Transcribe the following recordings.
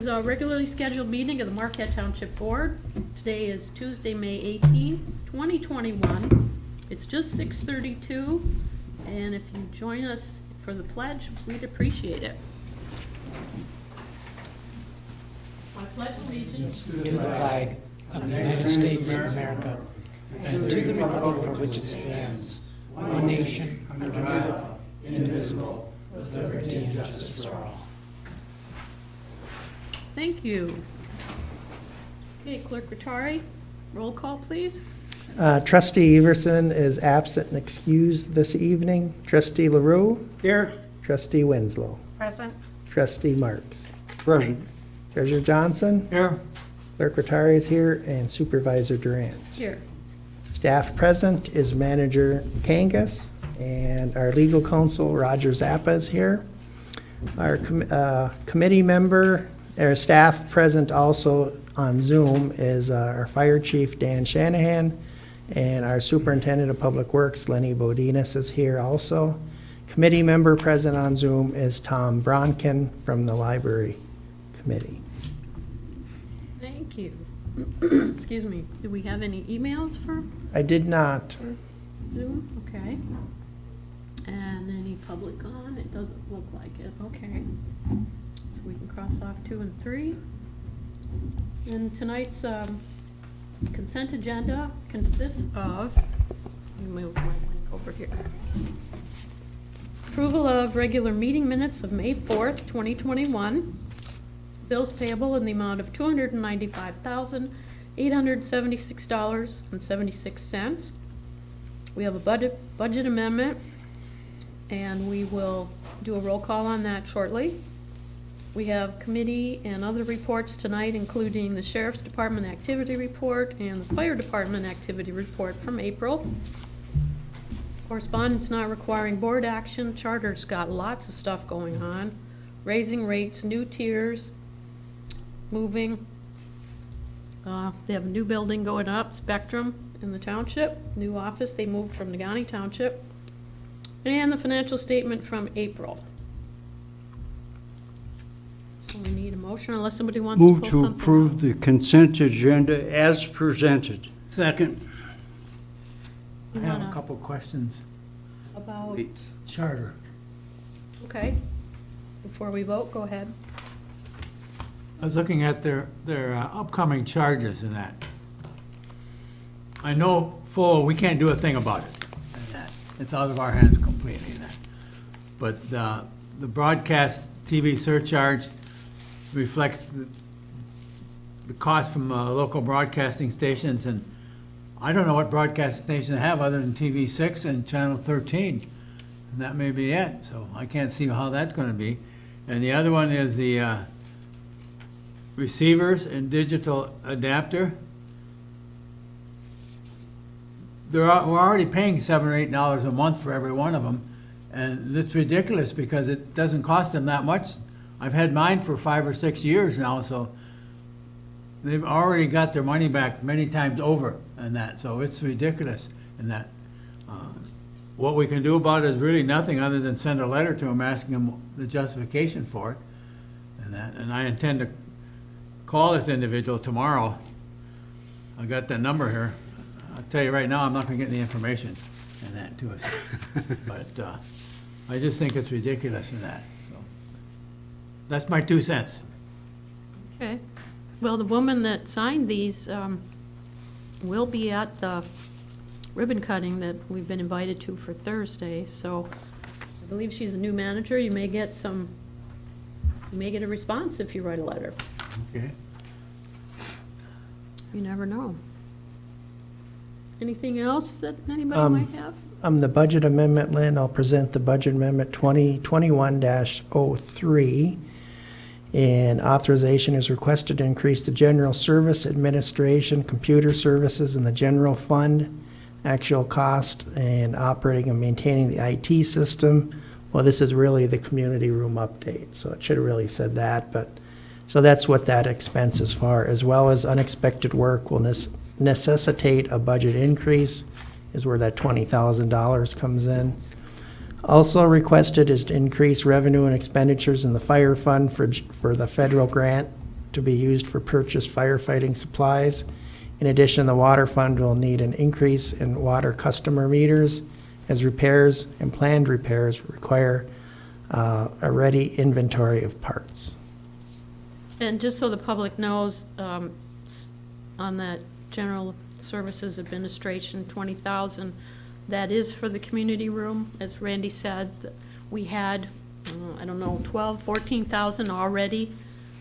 This is a regularly scheduled meeting of the Marquette Township Board. Today is Tuesday, May 18th, 2021. It's just 6:32, and if you join us for the pledge, we'd appreciate it. I pledge allegiance to the flag of the United States of America and to the republic for which it stands, one nation, under God, indivisible, with liberty and justice for all. Thank you. Okay, Clerk Rattari, roll call, please. Trustee Everson is absent and excused this evening. Trustee LaRue? Here. Trustee Winslow? Present. Trustee Marks? Present. Treasurer Johnson? Here. Clerk Rattari is here, and Supervisor Durant. Here. Staff present is Manager Kangas, and our legal counsel, Roger Zappa, is here. Our committee member, our staff present also on Zoom is our Fire Chief, Dan Shanahan, and our Superintendent of Public Works, Lenny Bodinas, is here also. Committee member present on Zoom is Tom Bronkin from the Library Committee. Thank you. Excuse me. Do we have any emails for I did not. Zoom? Okay. And any public on? It doesn't look like it. Okay. So we can cross off 2 and 3. And tonight's consent agenda consists of, let me move my link over here. Approval of regular meeting minutes of May 4th, 2021. Bills payable in the amount of $295,876.76. We have a budget amendment, and we will do a roll call on that shortly. We have committee and other reports tonight, including the Sheriff's Department activity report and the Fire Department activity report from April. Correspondence not requiring board action. Charter's got lots of stuff going on. Raising rates, new tiers, moving. They have a new building going up, Spectrum in the township. New office, they moved from Negaunee Township. And the financial statement from April. So we need a motion unless somebody wants to Move pull to something approve out. the consent agenda as presented. Second. You I have a wanna- couple questions. About, Charter. okay. Before we vote, go ahead. I was looking at their upcoming charges and that. I know we can't do a thing about it. And that. It's out of our hands completely and that. But the broadcast TV surcharge reflects the cost from local broadcasting stations, and I don't know what broadcast stations they have other than TV6 and Channel 13. And that may be it, so I can't see how that's gonna be. And the other one is the receivers and digital adapter. We're already paying $7 or $8 a month for every one of them, and it's ridiculous because it doesn't cost them that much. I've had mine for 5 or 6 years now, so they've already got their money back many times over and that, so it's ridiculous in that. What we can do about it is really nothing other than send a letter to them asking them the justification for it and that. And I intend to call this individual tomorrow. I got that number here. I'll tell you right now, I'm not gonna get any information in that to us. But I just think it's ridiculous in that. So that's my 2 cents. Okay. Well, the woman that signed these will be at the ribbon cutting that we've been invited to for Thursday, so I believe she's a new manager. You may get a response if you write a letter. Okay. You never know. Anything else that anybody might have? The budget amendment, Lynn, I'll present the budget amendment 2021-03. And authorization is requested to increase the general service administration, computer services in the general fund, actual cost, and operating and maintaining the IT system. Well, this is really the community room update, so it should have really said that, but, so that's what that expense is for, as well as unexpected work will necessitate a budget increase, is where that $20,000 comes in. Also requested is to increase revenue and expenditures in the fire fund for the federal grant to be used for purchased firefighting supplies. In addition, the water fund will need an increase in water customer meters as repairs and planned repairs require a ready inventory of parts. And just so the public knows, on that General Services Administration, 20,000, that is for the community room. As Randy said, we had, I don't know, 12, 14,000 already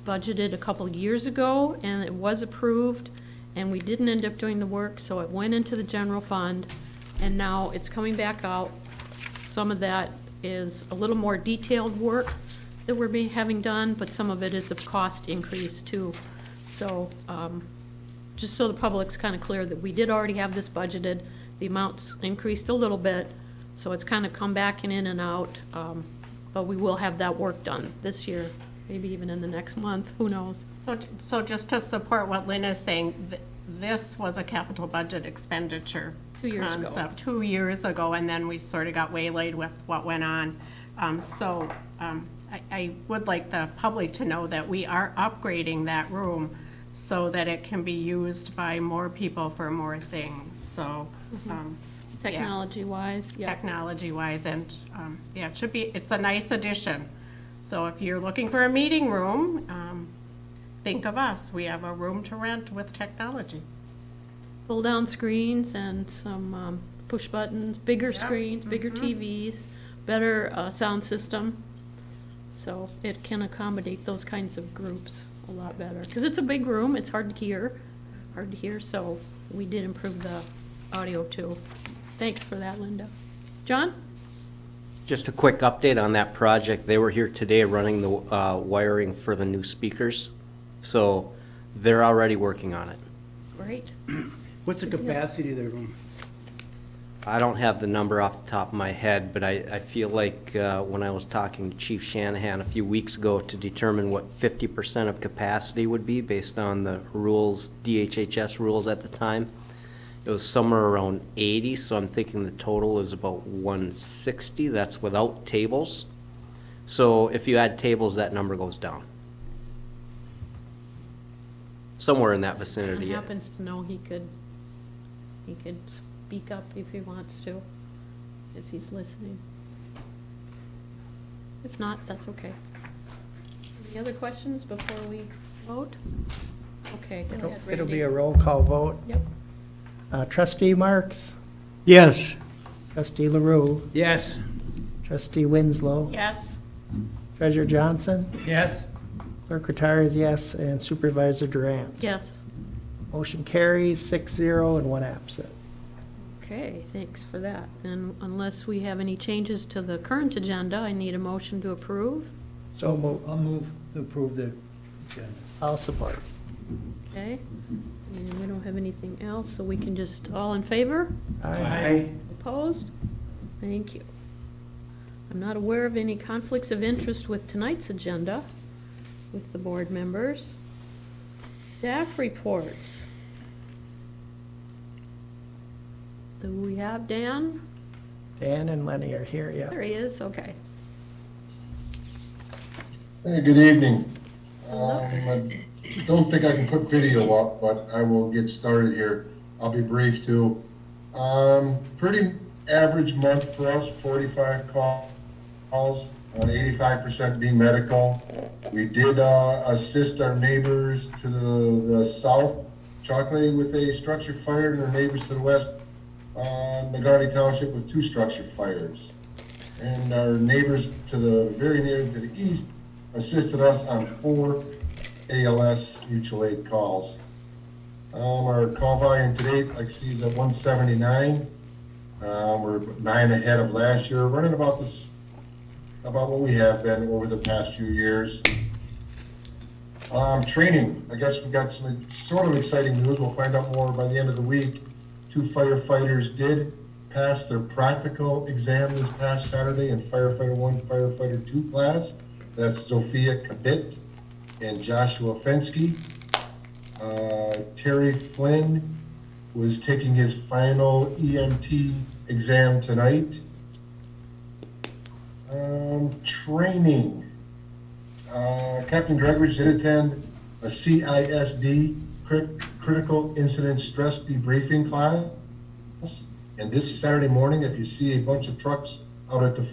budgeted a couple years ago, and it was approved, and we didn't end up doing the work, so it went into the general fund, and now it's coming back out. Some of that is a little more detailed work that we're having done, but some of it is a cost increase too. So, just so the public's kind of clear that we did already have this budgeted, the amounts increased a little bit, so it's kind of come back in and out, but we will have that work done this year, maybe even in the next month, who knows? So just to support what Lynn is saying, this was a capital budget expenditure 2 years ago. concept 2 years ago, and then we sort of got waylaid with what went on. I would like the public to know that we are upgrading that room so that it can be used by more people for more things, so. yeah. Technology-wise, yeah. Technology-wise, and, yeah, it should be, it's a nice addition. So if you're looking for a meeting room, think of us. We have a room to rent with technology. Pull-down screens and some push buttons, bigger Yep. screens, bigger TVs, better sound system. So it can accommodate those kinds of groups a lot better. Because it's a big room, it's hard to hear, so we did improve the audio too. Thanks for that, Linda. John? Just a quick update on that project. They were here today running the wiring for the new speakers. So they're already working on it. Great. What's the capacity of the room? I don't have the number off the top of my head, but I feel like when I was talking to Chief Shanahan a few weeks ago to determine what 50% of capacity would be based on the rules, DHHS rules at the time, it was somewhere around 80, so I'm thinking the total is about 160. That's without tables. So if you add tables, that number goes down. Somewhere in that He vicinity. happens to know he could speak up if he wants to, if he's listening. If not, that's okay. Any other questions before we vote? Okay, go ahead, Randy. It'll be a roll call vote. Yep. Trustee Marks, Yes. trustee LaRue, Yes. trustee Winslow, Yes, treasurer Johnson, Yes? clerk retires yes, and supervisor Durant. Yes. Motion carries 6-0 and 1 absent. Okay, thanks for that. And unless we have any changes to the current agenda, I need a motion to approve. So moved. I'll move to approve the agenda. I'll support. Okay? And we don't have anything else, so we can just, all in favor? Aye. Opposed? Thank you. I'm not aware of any conflicts of interest with tonight's agenda with the board members. Staff reports. Do we have Dan? Dan and Lenny are here, yeah. There he is, okay. Hey, good evening. Hello. I don't think I can put video up, but I will get started here. I'll be brief too. Pretty average month for us, 45 calls, 85% being medical. We did assist our neighbors to the south, Chocolate, with a structure fire, and our neighbors to the west, Marquette Township, with 2 structure fires. And our neighbors to the very near to the east assisted us on 4 ALS mutual aid calls. Our call volume to date, like I see, is at 179. We're 9 ahead of last year, running about what we have been over the past few years. Training, I guess we've got some sort of exciting news. We'll find out more by the end of the week. 2 firefighters did pass their practical exam this past Saturday in Firefighter 1, Firefighter 2 class. That's Sophia Kabit and Joshua Fensky. Terry Flynn was taking his final EMT exam tonight. Training. Captain Gregory did attend a CISD, Critical Incident Stress Debriefing class. And this Saturday morning, if you see a bunch of trucks out at the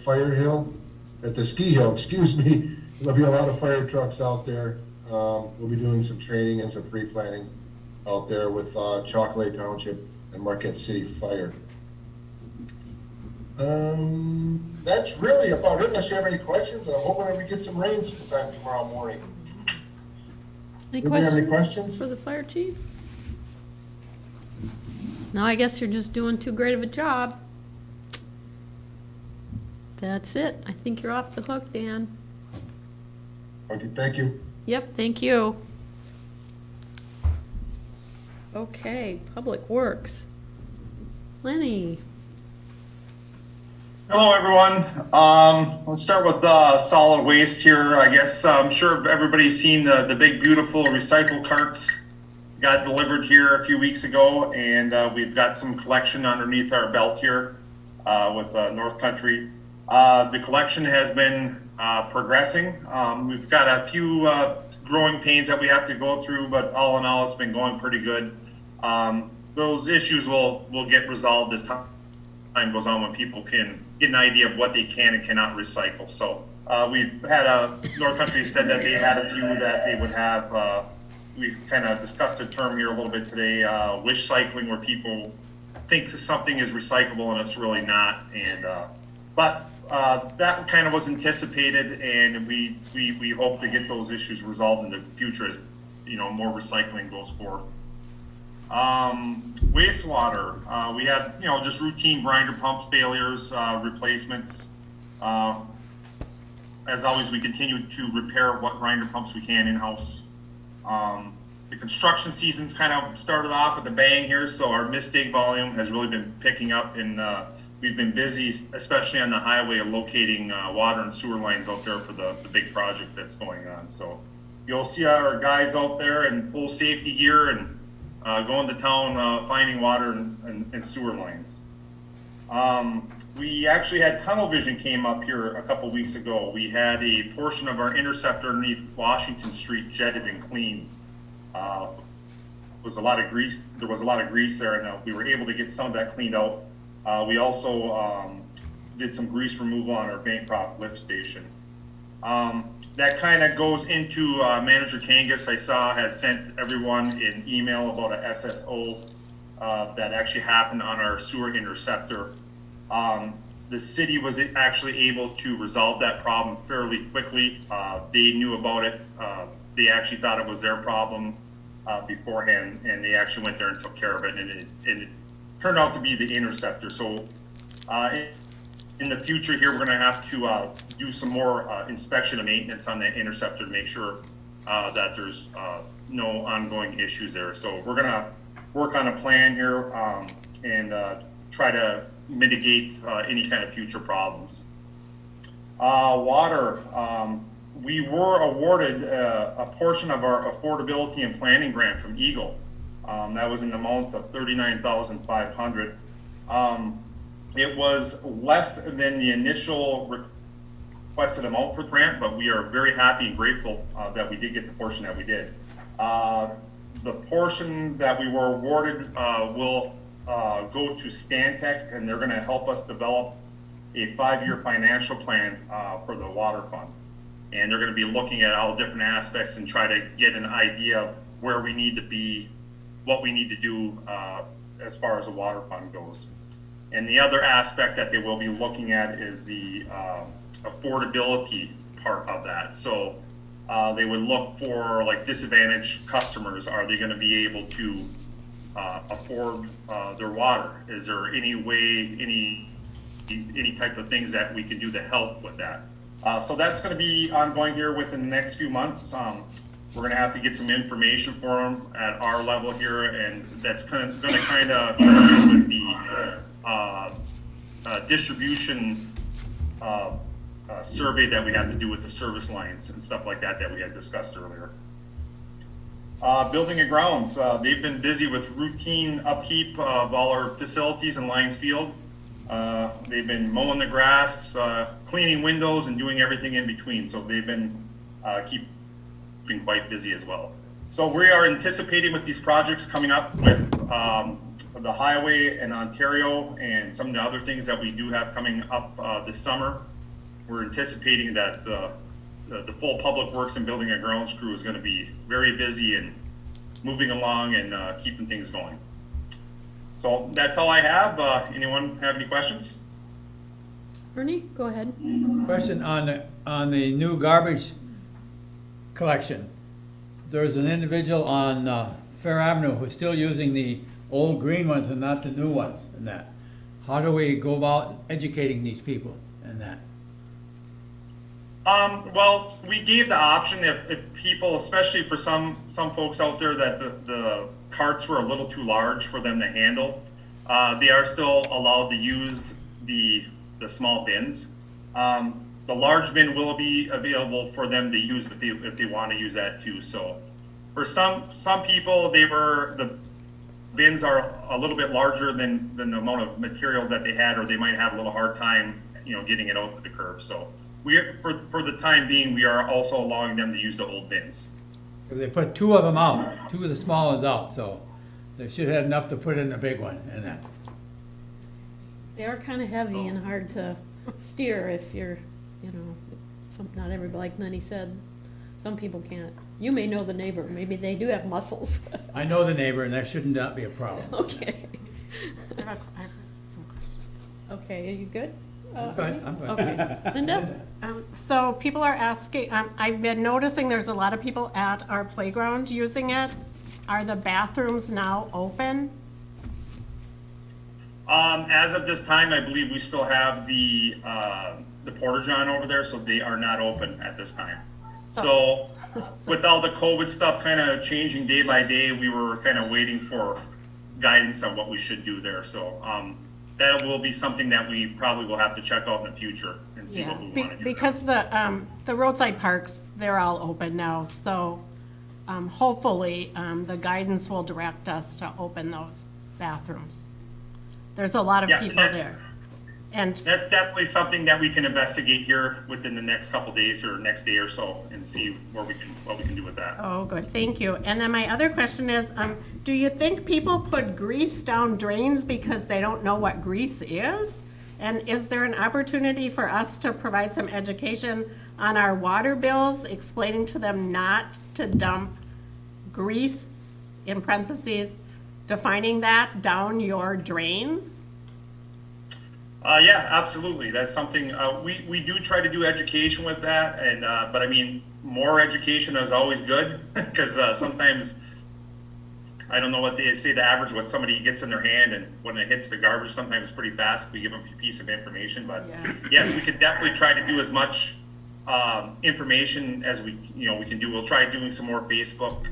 ski hill, excuse me, there'll be a lot of fire trucks out there. We'll be doing some training and some pre-planning out there with Chocolate Township and Marquette City Fire. That's really about it, unless you have any questions. I'm hoping we get some rain sometime tomorrow morning. Any Do we have any questions questions? for the fire chief? No, I guess you're just doing too great of a job. That's it. I think you're off the hook, Dan. Okay, thank you. Yep, thank you. Okay, Public Works. Lenny, Hello, everyone. Let's start with solid waste here. I guess I'm sure everybody's seen the big, beautiful recycle carts got delivered here a few weeks ago, and we've got some collection underneath our belt here with North Country. The collection has been progressing. We've got a few growing pains that we have to go through, but all in all, it's been going pretty good. Those issues will get resolved as time goes on, when people can get an idea of what they can and cannot recycle. So we've had North Country said that they had a few that they would have. We've kind of discussed a term here a little bit today, wish cycling, where people think something is recyclable and it's really not. And but that kind of was anticipated, and we hope to get those issues resolved in the future as more recycling goes forward. Wastewater, we had just routine grinder pump failures, replacements. As always, we continue to repair what grinder pumps we can in-house. The construction season's kind of started off with a bang here, so our mistake volume has really been picking up, and we've been busy, especially on the highway, locating water and sewer lines out there for the big project that's going on. So you'll see our guys out there in full safety gear and going to town, finding water and sewer lines. We actually had tunnel vision came up here a couple weeks ago. We had a portion of our interceptor underneath Washington Street jetted and cleaned. Was a lot of grease. There was a lot of grease there, and we were able to get some of that cleaned out. We also did some grease removal on our Bancroft lift station. That kind of goes into Manager Kangas, I saw, had sent everyone an email about a SSO that actually happened on our sewer interceptor. The city was actually able to resolve that problem fairly quickly. They knew about it. They actually thought it was their problem beforehand, and they actually went there and took care of it, and it turned out to be the interceptor. So in the future here, we're going to have to do some more inspection and maintenance on that interceptor to make sure that there's no ongoing issues there. So we're going to work on a plan here and try to mitigate any kind of future problems. Water, we were awarded a portion of our affordability and planning grant from Eagle. That was in the amount of $39,500. It was less than the initial requested amount for grant, but we are very happy and grateful that we did get the portion that we did. The portion that we were awarded will go to Stantec, and they're going to help us develop a 5-year financial plan for the water fund. And they're going to be looking at all different aspects and try to get an idea of where we need to be, what we need to do as far as the water fund goes. And the other aspect that they will be looking at is the affordability part of that. So they would look for like disadvantaged customers. Are they going to be able to afford their water? Is there any way, any type of things that we can do to help with that? So that's going to be ongoing here within the next few months. We're going to have to get some information for them at our level here, and that's going to kind of with the distribution survey that we have to do with the service lines and stuff like that we had discussed earlier. Building and grounds, they've been busy with routine upkeep of all our facilities in Lions Field. They've been mowing the grass, cleaning windows, and doing everything in between. So they've been keeping quite busy as well. So we are anticipating with these projects coming up with the highway in Ontario and some of the other things that we do have coming up this summer. We're anticipating that the full Public Works and Building and Grounds crew is going to be very busy and moving along and keeping things going. So that's all I have. Anyone have any questions? Ernie, go ahead. Question on the new garbage collection. There's an individual on Fair Avenue who's still using the old green ones and not the new ones and that. How do we go about educating these people and that? Well, we gave the option if people, especially for some folks out there that the carts were a little too large for them to handle, they are still allowed to use the small bins. The large bin will be available for them to use if they want to use that too. So for some people, the bins are a little bit larger than the amount of material that they had, or they might have a little hard time, getting it out to the curb. So for the time being, we are also allowing them to use the old bins. They put two of them out, two of the small ones out, so they should have enough to put in the big one and that. They are kind of heavy and hard to steer if you're, not everybody, like Lenny said, some people can't. You may know the neighbor, maybe they do have muscles. I know the neighbor, and that should not be a problem. Okay. I have some questions. Okay, are you good? I'm fine, I'm fine. Okay. Linda? So people are asking, I've been noticing there's a lot of people at our playground using it. Are the bathrooms now open? As of this time, I believe we still have the Porta-John over there, so they are not open at this time. So with all the COVID stuff kind of changing day by day, we were kind of waiting for guidance on what we should do there. So that will be something that we probably will have to check out in the future and see what we want to do. Because the roadside parks, they're all open now, so hopefully the guidance will direct us to open those bathrooms. There's a lot of people there. And that's definitely something that we can investigate here within the next couple days or next day or so and see what we can do with that. oh, good, thank you. And then my other question is, do you think people put grease down drains because they don't know what grease is? And is there an opportunity for us to provide some education on our water bills, explaining to them not to dump grease, in parentheses, defining that down your drains? Yeah, absolutely. That's something we do try to do education with that, and but I mean, more education is always good because sometimes I don't know what they say. The average what somebody gets in their hand, and when it hits the garbage, sometimes it's pretty fast. We give them a piece of information, but yes, we could definitely try to do as much information as we can do. We'll try doing some more Facebook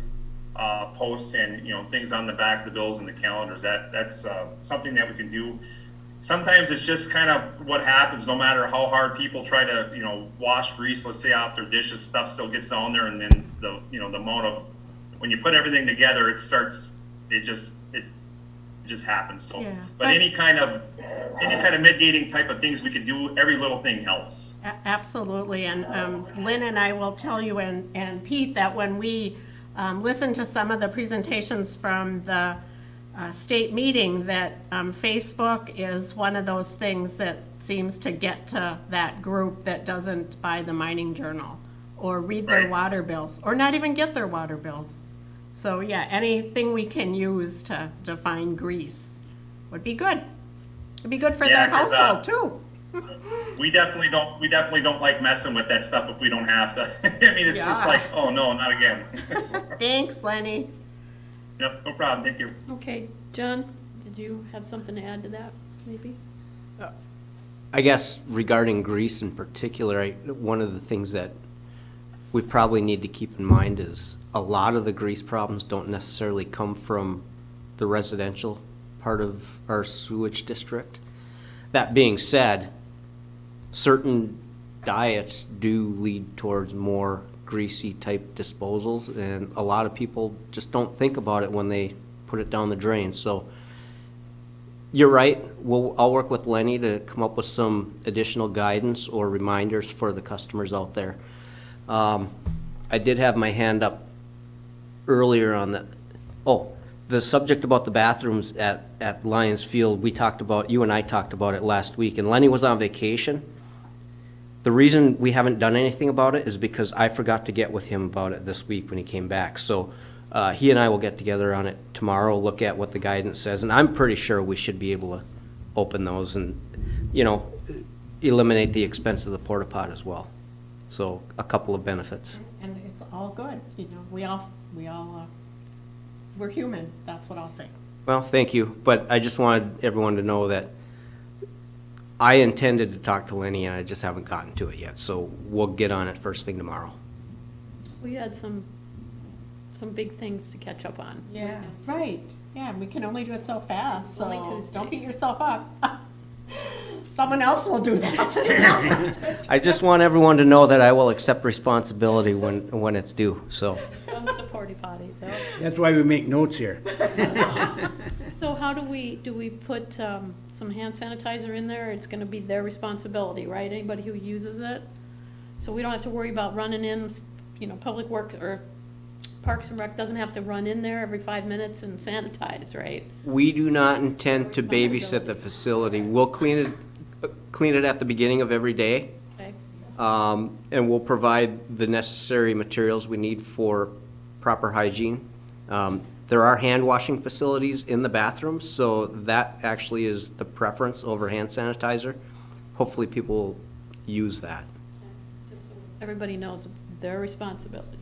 posts and things on the back of the bills and the calendars. That's something that we can do. Sometimes it's just kind of what happens, no matter how hard people try to, wash grease, let's say off their dishes, stuff still gets down there, and then the amount of, when you put everything together, it just happens. So, but any kind of mitigating type of things we can do, every little thing helps. Absolutely, and Lynn and I will tell you, and Pete, that when we listen to some of the presentations from the state meeting, that Facebook is one of those things that seems to get to that group that doesn't buy the mining journal or read their water bills or not even get their water bills. So yeah, anything we can use to define grease would be good. It'd be good for their household too. We definitely don't like messing with that stuff if we don't have to. I mean, it's just like, oh no, not again. Thanks, Lenny. Yep, no problem, thank you. Okay, John, did you have something to add to that, maybe? I guess regarding grease in particular, one of the things that we probably need to keep in mind is a lot of the grease problems don't necessarily come from the residential part of our sewage district. That being said, certain diets do lead towards more greasy type disposals, and a lot of people just don't think about it when they put it down the drain. So you're right. I'll work with Lenny to come up with some additional guidance or reminders for the customers out there. I did have my hand up earlier on the subject about the bathrooms at Lions Field, you and I talked about it last week, and Lenny was on vacation. The reason we haven't done anything about it is because I forgot to get with him about it this week when he came back. So he and I will get together on it tomorrow, look at what the guidance says, and I'm pretty sure we should be able to open those and, eliminate the expense of the porta pot as well. So a couple of benefits. And it's all good, we're human, that's what I'll say. Well, thank you, but I just wanted everyone to know that I intended to talk to Lenny, and I just haven't gotten to it yet, so we'll get on it first thing tomorrow. We had some big things to catch up on. Yeah, right, yeah, we can only do it so fast, so Only Tuesday. don't beat yourself up. Someone else will do that. I just want everyone to know that I will accept responsibility when it's due, so. Comes to porta potties, oh. That's why we make notes here. So how do we put some hand sanitizer in there? It's gonna be their responsibility, right? Anybody who uses it? So we don't have to worry about running in, Public Works or Parks and Rec doesn't have to run in there every 5 minutes and sanitize, right? We do not intend to babysit the facility. We'll clean it at the beginning of every day, Okay, and we'll provide the necessary materials we need for proper hygiene. There are hand washing facilities in the bathrooms, so that actually is the preference over hand sanitizer. Hopefully people will use that. just so everybody knows it's their responsibility.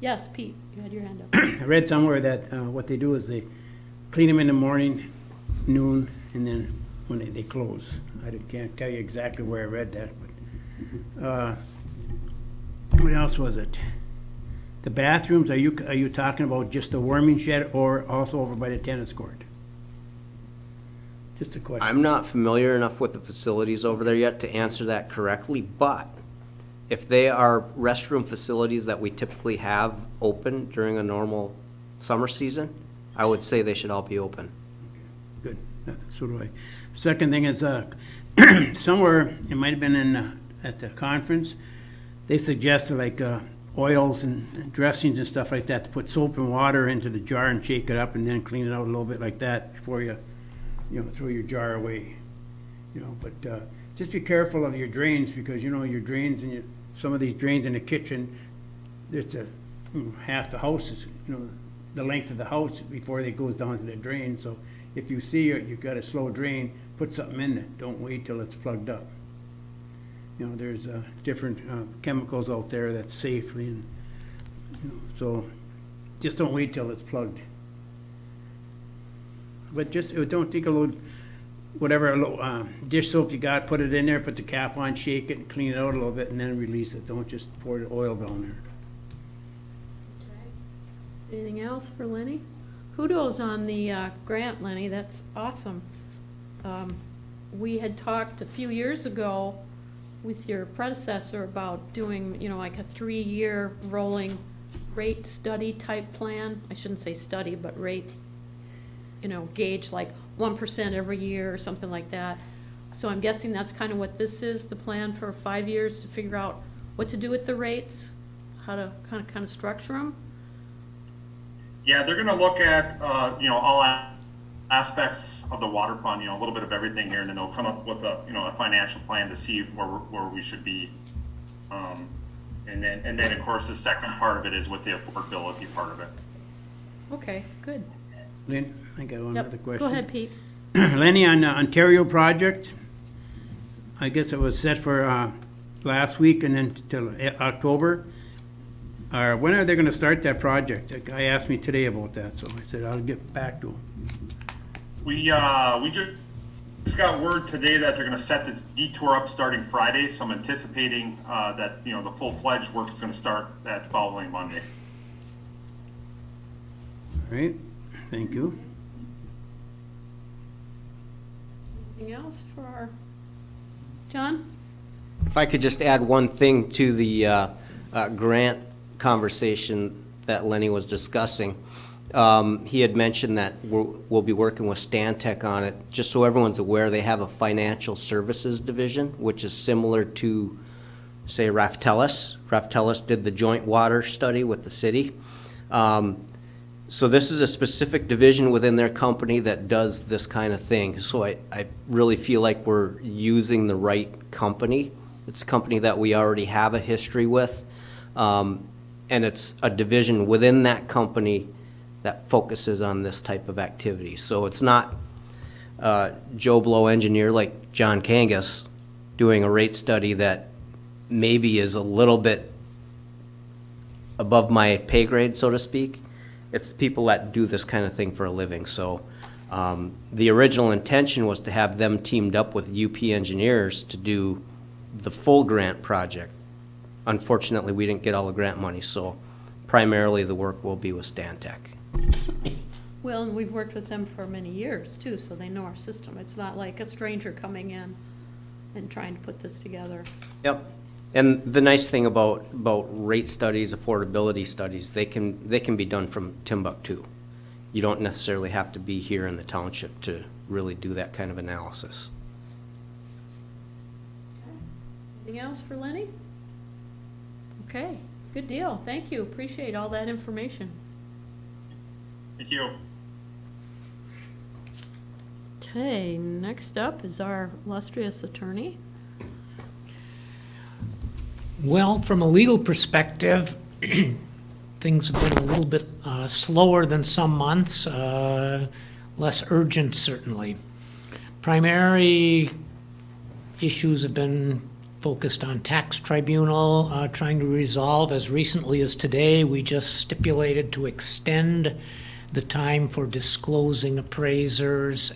Yes, Pete, you had your hand up. I read somewhere that what they do is they clean them in the morning, noon, and then when they close. I can't tell you exactly where I read that, but what else was it? The bathrooms, are you talking about just the warming shed or also over by the tennis court? Just a question. I'm not familiar enough with the facilities over there yet to answer that correctly, but if they are restroom facilities that we typically have open during a normal summer season, I would say they should all be open. Good, so do I. Second thing is, somewhere, it might have been at the conference, they suggested like oils and dressings and stuff like that, to put soap and water into the jar and shake it up and then clean it out a little bit like that before you throw your jar away. But just be careful of your drains, because your drains and some of these drains in the kitchen, there's half the house is the length of the house before it goes down to the drain. So if you see you've got a slow drain, put something in it. Don't wait till it's plugged up. There's different chemicals out there that's safe, and so just don't wait till it's plugged. But just don't take a load, whatever dish soap you got, put it in there, put the cap on, shake it, and clean it out a little bit, and then release it. Don't just pour the oil down there. Anything else for Lenny? Kudos on the grant, Lenny, that's awesome. We had talked a few years ago with your predecessor about doing, like a 3-year rolling rate study type plan. I shouldn't say study, but rate, gauge like 1% every year or something like that. So I'm guessing that's kind of what this is, the plan for 5 years to figure out what to do with the rates, how to kind of structure them. Yeah, they're gonna look at, all aspects of the water fund, a little bit of everything here, and then they'll come up with a financial plan to see where we should be. And then of course, the second part of it is with the affordability part of it. Okay, good. Lynn, I got one Yep. other question. Go ahead, Pete. Lenny, on the Ontario project, I guess it was set for last week and then till October. When are they gonna start that project? A guy asked me today about that, so I said I'll get back to him. We just got word today that they're gonna set the detour up starting Friday, so I'm anticipating that, the full-fledged work is gonna start that following Monday. All right, thank you. Anything else for our, John? If I could just add one thing to the grant conversation that Lenny was discussing. He had mentioned that we'll be working with Stantec on it. Just so everyone's aware, they have a financial services division, which is similar to, say, Raftelis. Raftelis did the joint water study with the city. So this is a specific division within their company that does this kind of thing. So I really feel like we're using the right company. It's a company that we already have a history with. And it's a division within that company that focuses on this type of activity. So it's not Joe Blow engineer like John Kangas doing a rate study that maybe is a little bit above my pay grade, so to speak. It's people that do this kind of thing for a living. So the original intention was to have them teamed up with UP engineers to do the full grant project. Unfortunately, we didn't get all the grant money, so primarily the work will be with Stantec. Well, and we've worked with them for many years too, so they know our system. It's not like a stranger coming in and trying to put this together. Yep. And the nice thing about rate studies, affordability studies, they can be done from Timbuktu. You don't necessarily have to be here in the township to really do that kind of analysis. Anything else for Lenny? Okay, good deal. Thank you. Appreciate all that information. Thank you. Okay, next up is our illustrious attorney. Well, from a legal perspective, things have been a little bit slower than some months, less urgent certainly. Primary issues have been focused on tax tribunal, trying to resolve. As recently as today, we just stipulated to extend the time for disclosing appraisers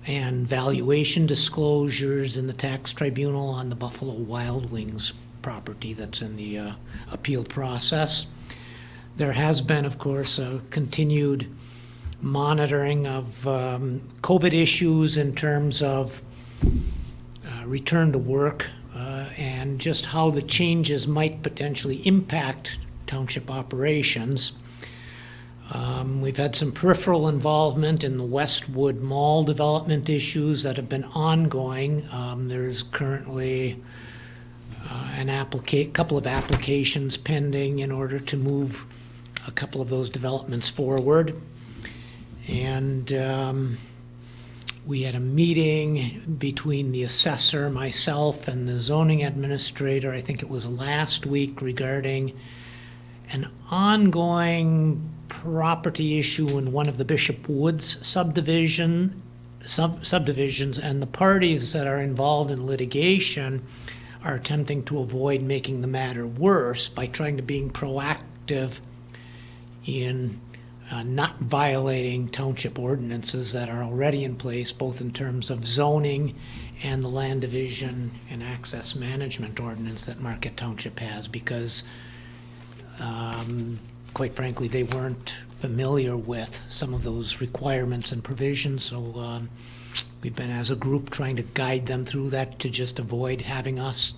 and valuation disclosures in the tax tribunal on the Buffalo Wild Wings property that's in the appeal process. There has been, of course, a continued monitoring of COVID issues in terms of return to work and just how the changes might potentially impact township operations. We've had some peripheral involvement in the Westwood Mall development issues that have been ongoing. There's currently couple of applications pending in order to move a couple of those developments forward. And we had a meeting between the assessor, myself, and the zoning administrator, I think it was last week, regarding an ongoing property issue in one of the Bishop Woods subdivisions, and the parties that are involved in litigation are attempting to avoid making the matter worse by trying to being proactive in not violating township ordinances that are already in place, both in terms of zoning and the land division and access management ordinance that Marquette Township has, because quite frankly, they weren't familiar with some of those requirements and provisions. So we've been, as a group, trying to guide them through that to just avoid having us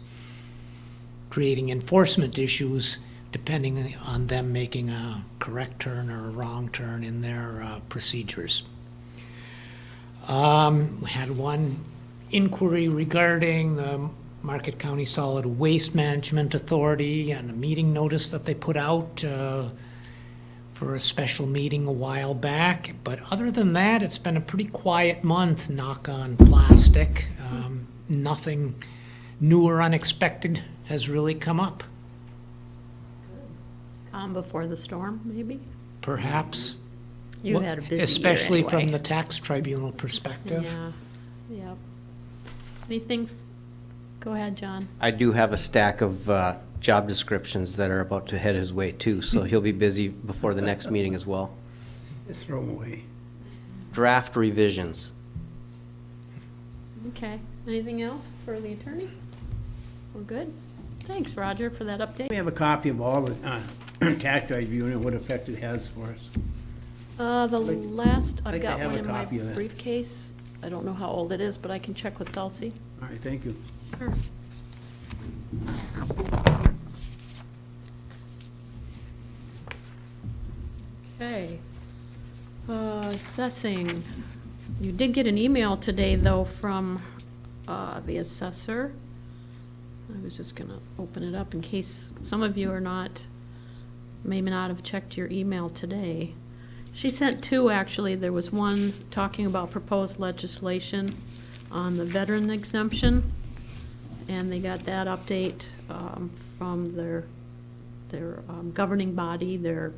creating enforcement issues depending on them making a correct turn or a wrong turn in their procedures. We had one inquiry regarding the Marquette County Solid Waste Management Authority and a meeting notice that they put out for a special meeting a while back. But other than that, it's been a pretty quiet month, knock on plastic. Nothing new or unexpected has really come up. Calm before the storm, maybe? Perhaps. You had a busy year Especially from anyway. the tax tribunal perspective. Yeah, yep. Anything? Go ahead, John. I do have a stack of job descriptions that are about to head his way too, so he'll be busy before the next meeting as well. Just throw them away. Draft revisions. Okay. Anything else for the attorney? We're good? Thanks, Roger, for that update. We have a copy of all the tax review and what effect it has for us. The last, like I've to got have one a in my copy of that. briefcase. I don't know how old it is, but I can check with Dulcie. All right, thank you. Sure. Okay. Assessing. You did get an email today, though, from the assessor. I was just gonna open it up in case some of you are not may not have checked your email today. She sent two, actually. There was one talking about proposed legislation on the veteran exemption, and they got that update from their governing body, their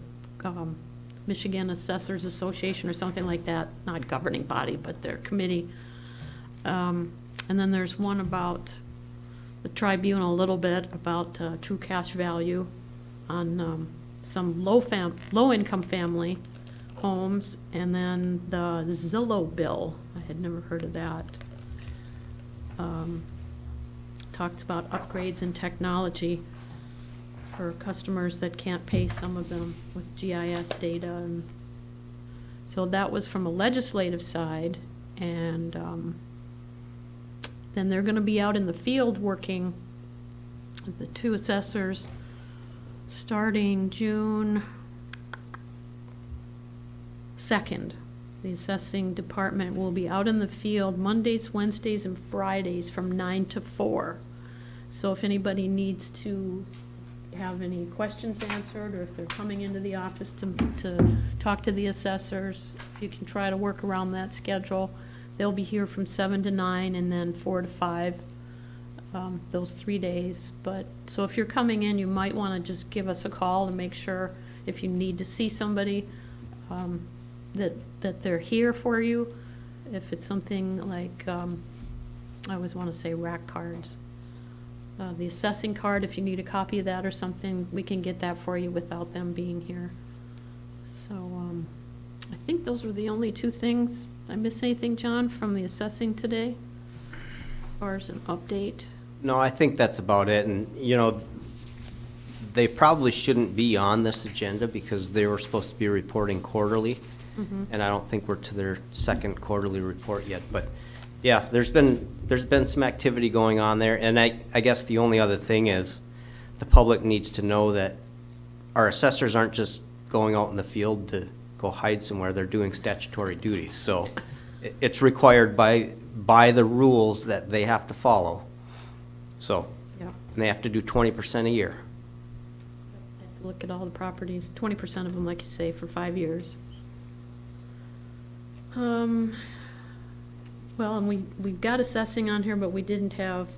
Michigan Assessors Association or something like that. Not governing body, but their committee. And then there's one about the tribunal, a little bit about true cash value on some low-income family homes, and then the Zillow bill. I had never heard of that. Talked about upgrades in technology for customers that can't pay some of them with GIS data. And so that was from a legislative side, and then they're gonna be out in the field working, the two assessors, starting June 2nd. The assessing department will be out in the field Mondays, Wednesdays, and Fridays from 9 to 4. So if anybody needs to have any questions answered, or if they're coming into the office to talk to the assessors, if you can try to work around that schedule. They'll be here from 7 to 9 and then 4 to 5, those 3 days. But, so if you're coming in, you might want to just give us a call and make sure if you need to see somebody, that they're here for you. If it's something like, I always want to say rack cards. The assessing card, if you need a copy of that or something, we can get that for you without them being here. So I think those were the only two things. Did I miss anything, John, from the assessing today, as far as an update? No, I think that's about it. And, you know, they probably shouldn't be on this agenda because they were supposed to be reporting quarterly. And I don't think we're to their second quarterly report yet. But, yeah, there's been some activity going on there. And I guess the only other thing is the public needs to know that our assessors aren't just going out in the field to go hide somewhere. They're doing statutory duties. So it's required by the rules that they have to follow. So, Yeah. and they have to do 20% a year. Have to look at all the properties, 20% of them, like you say, for 5 years. Well, and we've got assessing on here, but we didn't have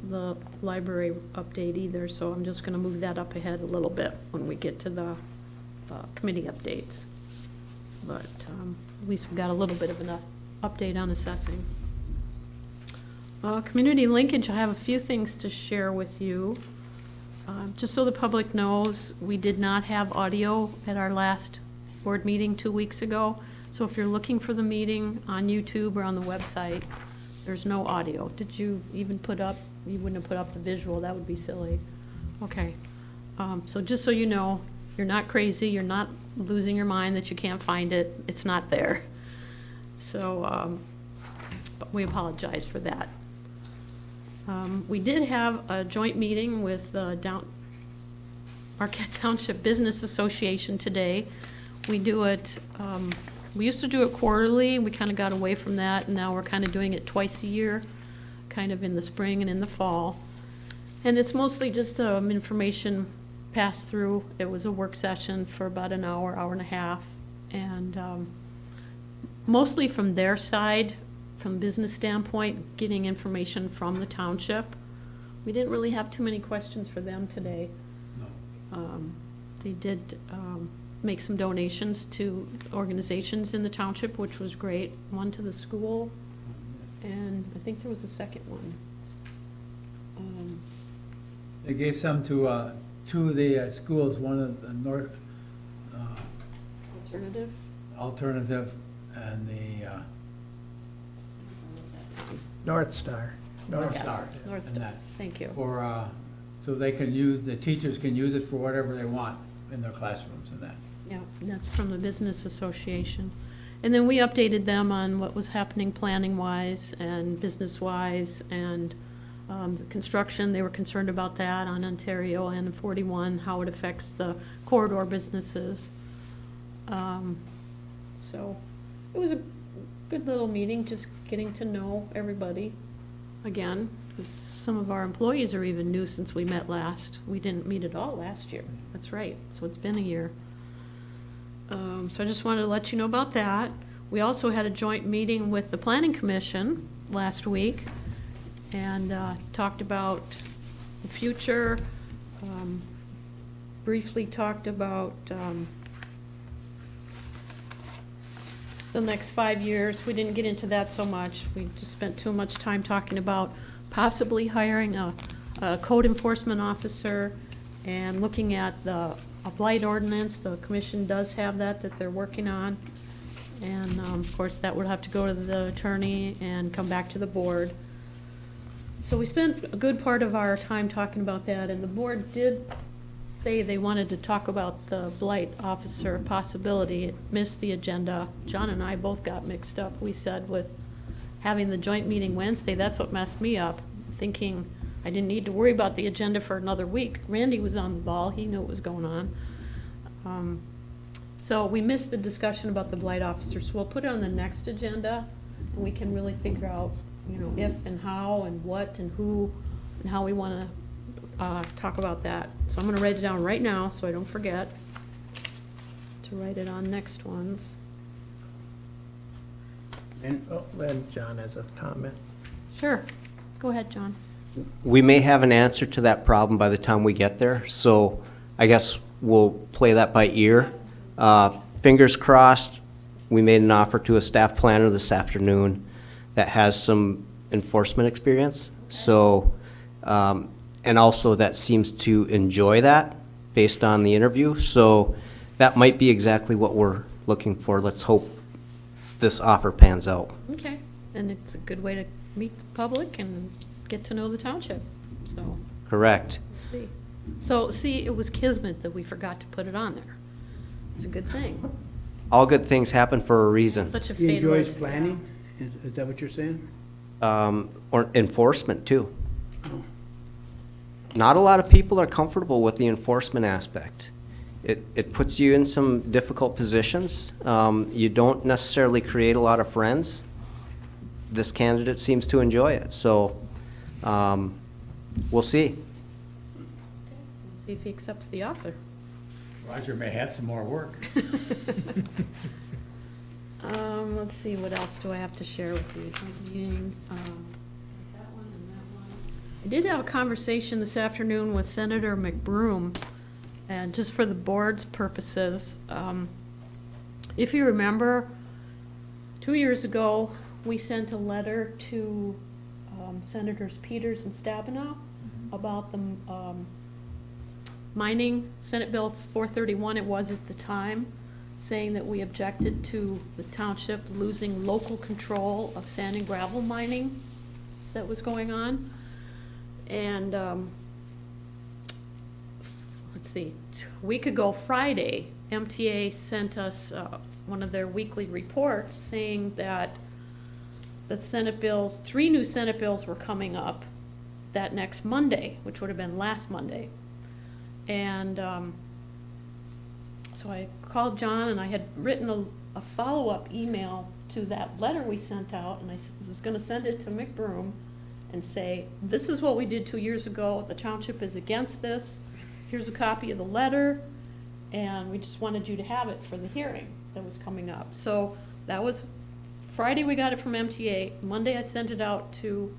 the library update either, so I'm just gonna move that up ahead a little bit when we get to the committee updates. But at least we've got a little bit of an update on assessing. Community linkage, I have a few things to share with you. Just so the public knows, we did not have audio at our last board meeting 2 weeks ago. So if you're looking for the meeting on YouTube or on the website, there's no audio. Did you even put up, you wouldn't have put up the visual, that would be silly. Okay, so just so you know, you're not crazy, you're not losing your mind that you can't find it, it's not there. So, but we apologize for that. We did have a joint meeting with the Marquette Township Business Association today. We do it, we used to do it quarterly, we kind of got away from that, and now we're kind of doing it twice a year, kind of in the spring and in the fall. And it's mostly just information passed through. It was a work session for about an hour, hour and a half, and mostly from their side, from business standpoint, getting information from the township. We didn't really have too many questions for them today. No. They did make some donations to organizations in the township, which was great. One to the school, and I think there was a second one. They gave some to two of the schools, one of the North Alternative and the North Star. North Star. North and Star, that, thank you. for, so they can use, the teachers can use it for whatever they want in their classrooms and that. Yeah, and that's from the Business Association. And then we updated them on what was happening planning-wise and business-wise, and the construction, they were concerned about that on Ontario and 41, how it affects the corridor businesses. So it was a good little meeting, just getting to know everybody again. Some of our employees are even new since we met last. We didn't meet at all last year. That's right. So it's been a year. So I just wanted to let you know about that. We also had a joint meeting with the Planning Commission last week and talked about the future, briefly talked about the next 5 years. We didn't get into that so much. We just spent too much time talking about possibly hiring a code enforcement officer and looking at a blight ordinance. The commission does have that they're working on. And of course, that would have to go to the attorney and come back to the board. So we spent a good part of our time talking about that, and the board did say they wanted to talk about the blight officer possibility. It missed the agenda. John and I both got mixed up, we said, with having the joint meeting Wednesday. That's what messed me up, thinking I didn't need to worry about the agenda for another week. Randy was on the ball. He knew what was going on. So we missed the discussion about the blight officer, so we'll put it on the next agenda, and we can really figure out, if and how and what and who and how we want to talk about that. So I'm going to write it down right now so I don't forget to write it on next ones. And And John has a comment. Sure. Go ahead, John. We may have an answer to that problem by the time we get there, so I guess we'll play that by ear. Fingers crossed, we made an offer to a staff planner this afternoon that has some enforcement experience. So, and also that seems to enjoy that based on the interview. So that might be exactly what we're looking for. Let's hope this offer pans out. Okay. And it's a good way to meet the public and get to know the township. So, Correct. we'll see. So, see, it was kismet that we forgot to put it on there. It's a good thing. All good things happen for a reason. Such a he enjoys fatalist. planning? Is that what you're saying? Or enforcement too. Not a lot of people are comfortable with the enforcement aspect. It puts you in some difficult positions. You don't necessarily create a lot of friends. This candidate seems to enjoy it, so we'll see. See if he accepts the offer. Roger may have some more work. Let's see, what else do I have to share with you? Meeting, that one and that one. I did have a conversation this afternoon with Senator McBroom, and just for the board's purposes, if you remember, 2 years ago, we sent a letter to Senators Peters and Stabenow about the mining, Senate Bill 431 it was at the time, saying that we objected to the township losing local control of sand and gravel mining that was going on. And let's see, a week ago Friday, MTA sent us one of their weekly reports saying that the Senate bills, 3 new Senate bills were coming up that next Monday, which would have been last Monday. And so I called John, and I had written a follow-up email to that letter we sent out, and I was going to send it to McBroom and say, this is what we did 2 years ago. The township is against this. Here's a copy of the letter, and we just wanted you to have it for the hearing that was coming up. So that was Friday, we got it from MTA. Monday, I sent it out to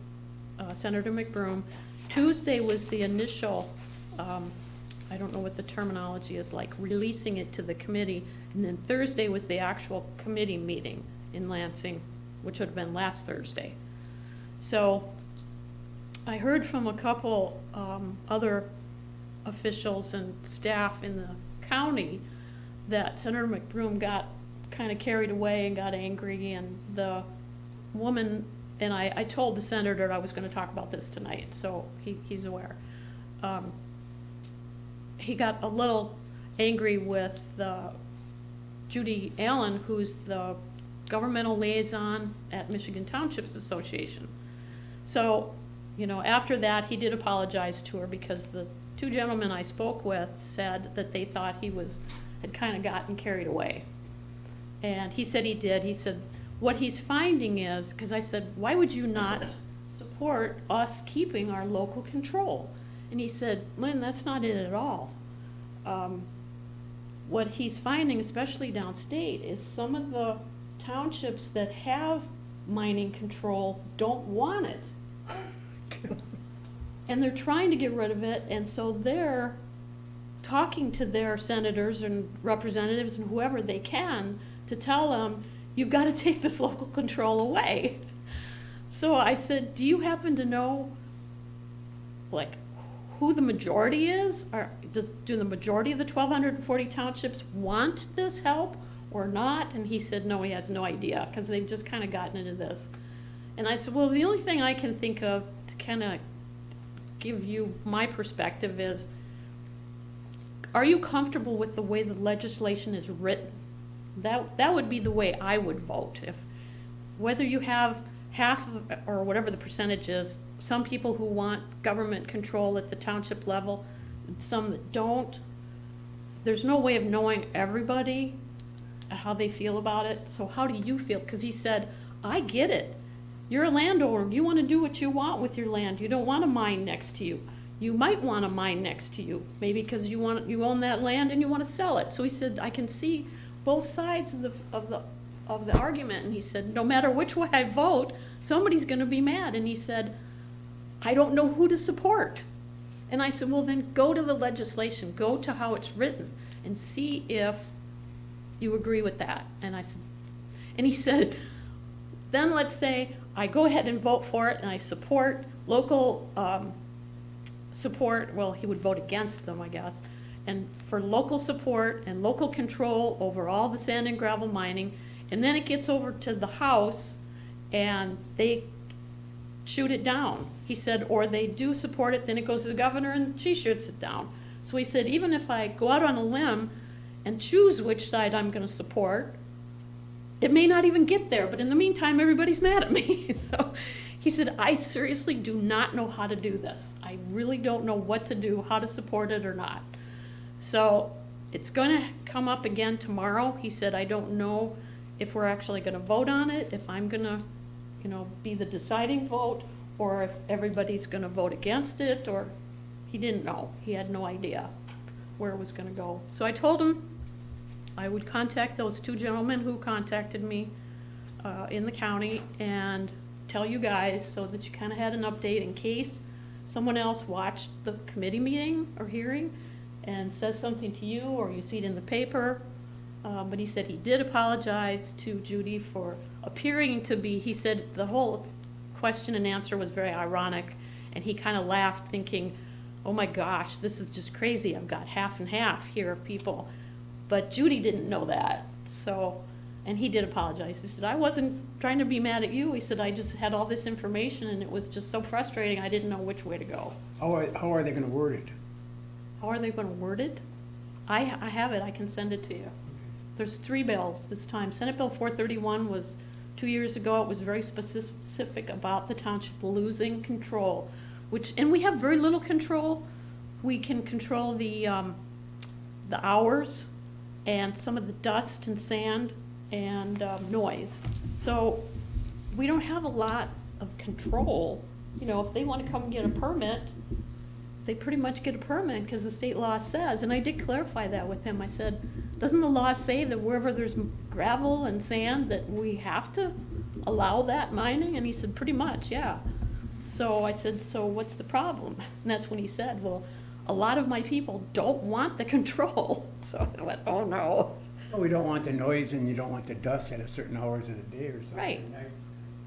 Senator McBroom. Tuesday was the initial, I don't know what the terminology is, like releasing it to the committee. And then Thursday was the actual committee meeting in Lansing, which would have been last Thursday. So I heard from a couple other officials and staff in the county that Senator McBroom got kind of carried away and got angry, and the woman, and I told the senator I was going to talk about this tonight, so he's aware. He got a little angry with Judy Allen, who's the governmental liaison at Michigan Townships Association. So, after that, he did apologize to her because the 2 gentlemen I spoke with said that they thought he had kind of gotten carried away. And he said he did. He said what he's finding is, because I said, why would you not support us keeping our local control. And he said, Lynn, that's not it at all. What he's finding, especially downstate, is some of the townships that have mining control don't want it. And they're trying to get rid of it, and so they're talking to their senators and representatives and whoever they can to tell them, you've got to take this local control away. So I said, do you happen to know, like, who the majority is? Or do the majority of the 1,240 townships want this help or not? And he said, no, he has no idea, because they've just kind of gotten into this. And I said, well, the only thing I can think of to kind of give you my perspective is, are you comfortable with the way the legislation is written? That would be the way I would vote. If, whether you have half of, or whatever the percentage is, some people who want government control at the township level, some that don't, there's no way of knowing everybody, how they feel about it. So how do you feel? Because he said, I get it. You're a landowner. You want to do what you want with your land. You don't want a mine next to you. You might want a mine next to you, maybe because you own that land and you want to sell it. So he said, I can see both sides of the argument. And he said, no matter which way I vote, somebody's going to be mad. And he said, I don't know who to support. And I said, well, then go to the legislation, go to how it's written, and see if you agree with that. And I said, and he said, then let's say I go ahead and vote for it, and I support local support. Well, he would vote against them, I guess. And for local support and local control over all the sand and gravel mining, and then it gets over to the House, and they shoot it down. He said, or they do support it, then it goes to the governor, and she shoots it down. So he said, even if I go out on a limb and choose which side I'm going to support, it may not even get there, but in the meantime, everybody's mad at me. So he said, I seriously do not know how to do this. I really don't know what to do, how to support it or not. So it's going to come up again tomorrow. He said, I don't know if we're actually going to vote on it, if I'm going to, be the deciding vote, or if everybody's going to vote against it, or he didn't know. He had no idea where it was going to go. So I told him I would contact those two gentlemen who contacted me in the county and tell you guys so that you kind of had an update in case someone else watched the committee meeting or hearing and says something to you, or you see it in the paper. But he said he did apologize to Judy for appearing to be, he said the whole question and answer was very ironic, and he kind of laughed thinking, oh my gosh, this is just crazy. I've got half and half here of people. But Judy didn't know that, so, and he did apologize. He said, I wasn't trying to be mad at you. He said, I just had all this information, and it was just so frustrating, I didn't know which way to go. How are they gonna word it? How are they gonna word it? I have it, I can send it to you. There's 3 bills this time. Senate Bill 431 was 2 years ago. It was very specific about the township losing control, and we have very little control. We can control the hours and some of the dust and sand and noise. So we don't have a lot of control. If they want to come and get a permit, they pretty much get a permit because the state law says, and I did clarify that with him. I said, doesn't the law say that wherever there's gravel and sand that we have to allow that mining? And he said, pretty much, yeah. So I said, so what's the problem? And that's when he said, well, a lot of my people don't want the control. So I went, oh no. Well, we don't want the noise and you don't want the dust at a certain hours of the day or something. Right.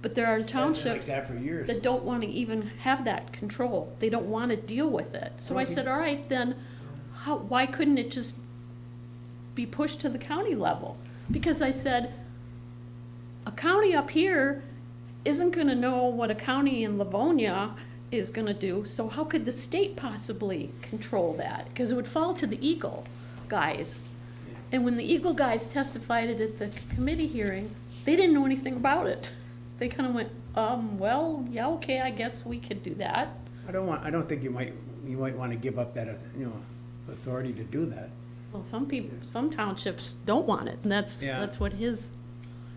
But there are townships like that for years. that don't want to even have that control. They don't want to deal with it. So I said, all right, then why couldn't it just be pushed to the county level? Because I said, a county up here isn't going to know what a county in Livonia is going to do, so how could the state possibly control that? Because it would fall to the Eagle guys. And when the Eagle guys testified at the committee hearing, they didn't know anything about it. They kind of went, well, yeah, okay, I guess we could do that. I don't think you might want to give up that, authority to do that. Well, some townships don't want it, and that's what his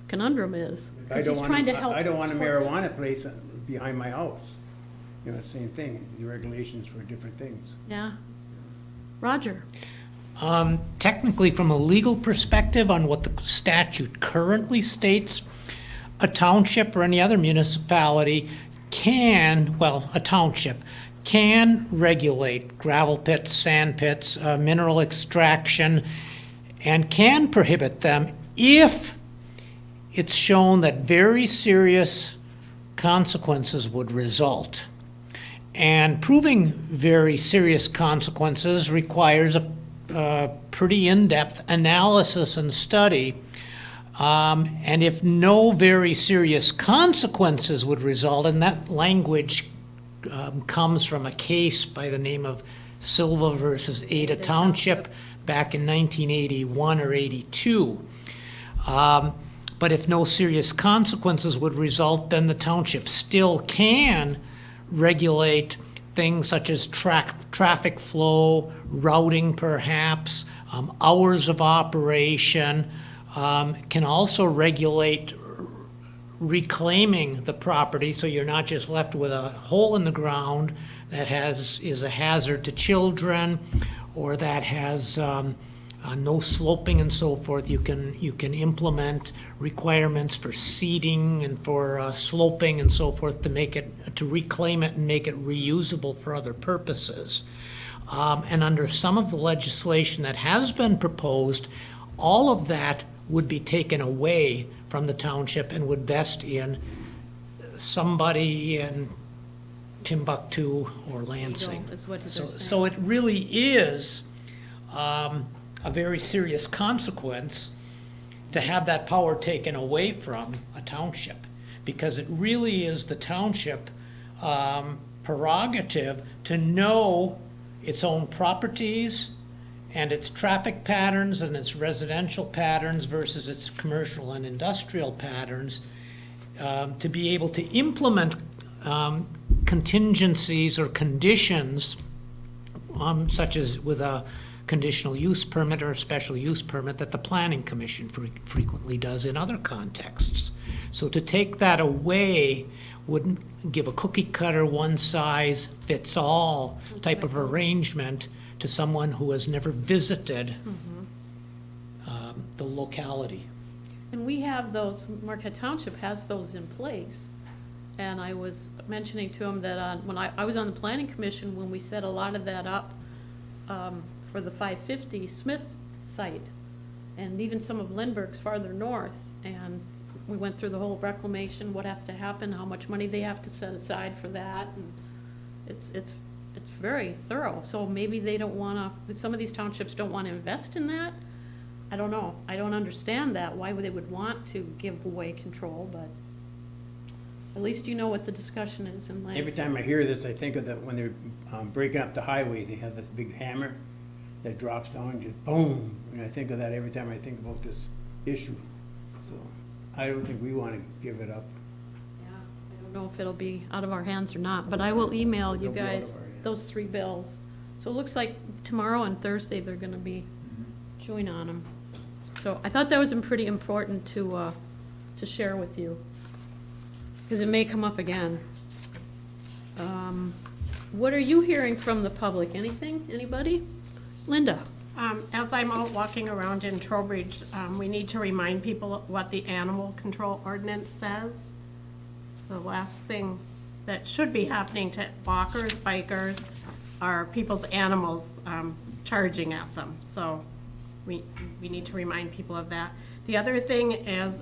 conundrum is. 'Cause he's trying to help I don't want a support marijuana place behind my house. You know, same thing, the regulations for different things. Yeah. Roger? Technically, from a legal perspective on what the statute currently states, a township or any other municipality can, well, a township can regulate gravel pits, sand pits, mineral extraction, and can prohibit them if it's shown that very serious consequences would result. And proving very serious consequences requires a pretty in-depth analysis and study. And if no very serious consequences would result, and that language comes from a case by the name of Silva versus Ada Township back in 1981 or 82. But if no serious consequences would result, then the township still can regulate things such as traffic flow, routing perhaps, hours of operation, can also regulate reclaiming the property so you're not just left with a hole in the ground that is a hazard to children, or that has no sloping and so forth. You can implement requirements for seeding and for sloping and so forth to reclaim it and make it reusable for other purposes. And under some of the legislation that has been proposed, all of that would be taken away from the township and would vest in somebody in Timbuktu or Lansing. Is what they're saying. So it really is a very serious consequence to have that power taken away from a township, because it really is the township prerogative to know its own properties and its traffic patterns and its residential patterns versus its commercial and industrial patterns, to be able to implement contingencies or conditions, such as with a conditional use permit or a special use permit that the Planning Commission frequently does in other contexts. So to take that away wouldn't give a cookie cutter, one size fits all type of arrangement to someone who has never visited the locality. And we have those, Marquette Township has those in place. And I was mentioning to him that when I was on the Planning Commission, when we set a lot of that up for the 550 Smith site, and even some of Lindbergh's farther north, and we went through the whole reclamation, what has to happen, how much money they have to set aside for that, and it's very thorough. So maybe they don't want to, some of these townships don't want to invest in that. I don't know. I don't understand that, why they would want to give away control, but at least you know what the discussion is in Lansing. Every time I hear this, I think of that when they're breaking up the highway, they have this big hammer that drops down and just boom. And I think of that every time I think about this issue. So I don't think we want to give it up. Yeah, I don't know if it'll be out of our hands or not, but I will email you It'll be out of guys our hands. those 3 bills. So it looks like tomorrow and Thursday they're gonna be chewing on them. So I thought that was pretty important to share with you, because it may come up again. What are you hearing from the public? Anything? Anybody? Linda? As I'm out walking around in Trowbridge, we need to remind people what the animal control ordinance says. The last thing that should be happening to walkers, bikers, are people's animals charging at them. So we need to remind people of that. The other thing is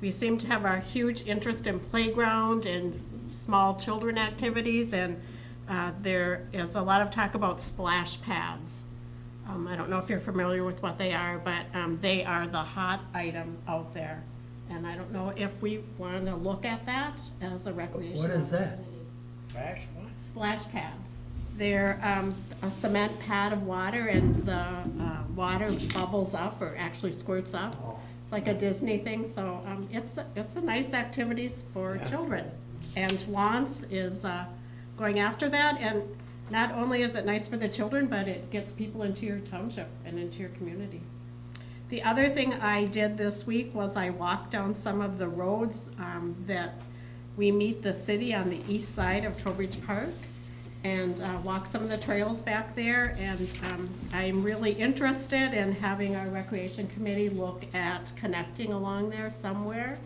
we seem to have a huge interest in playground and small children activities, and there is a lot of talk about splash pads. I don't know if you're familiar with what they are, but they are the hot item out there. And I don't know if we want to look at that as a recreational. What is that? Crash? What? Splash pads. They're a cement pad of water, and the water bubbles up or actually squirts up. It's like a Disney thing, so it's a nice activities for children. And Lawrence is going after that, and not only is it nice for the children, but it gets people into your township and into your community. The other thing I did this week was I walked down some of the roads that we meet the city on the east side of Trowbridge Park and walk some of the trails back there. And I'm really interested in having our recreation committee look at connecting along there somewhere.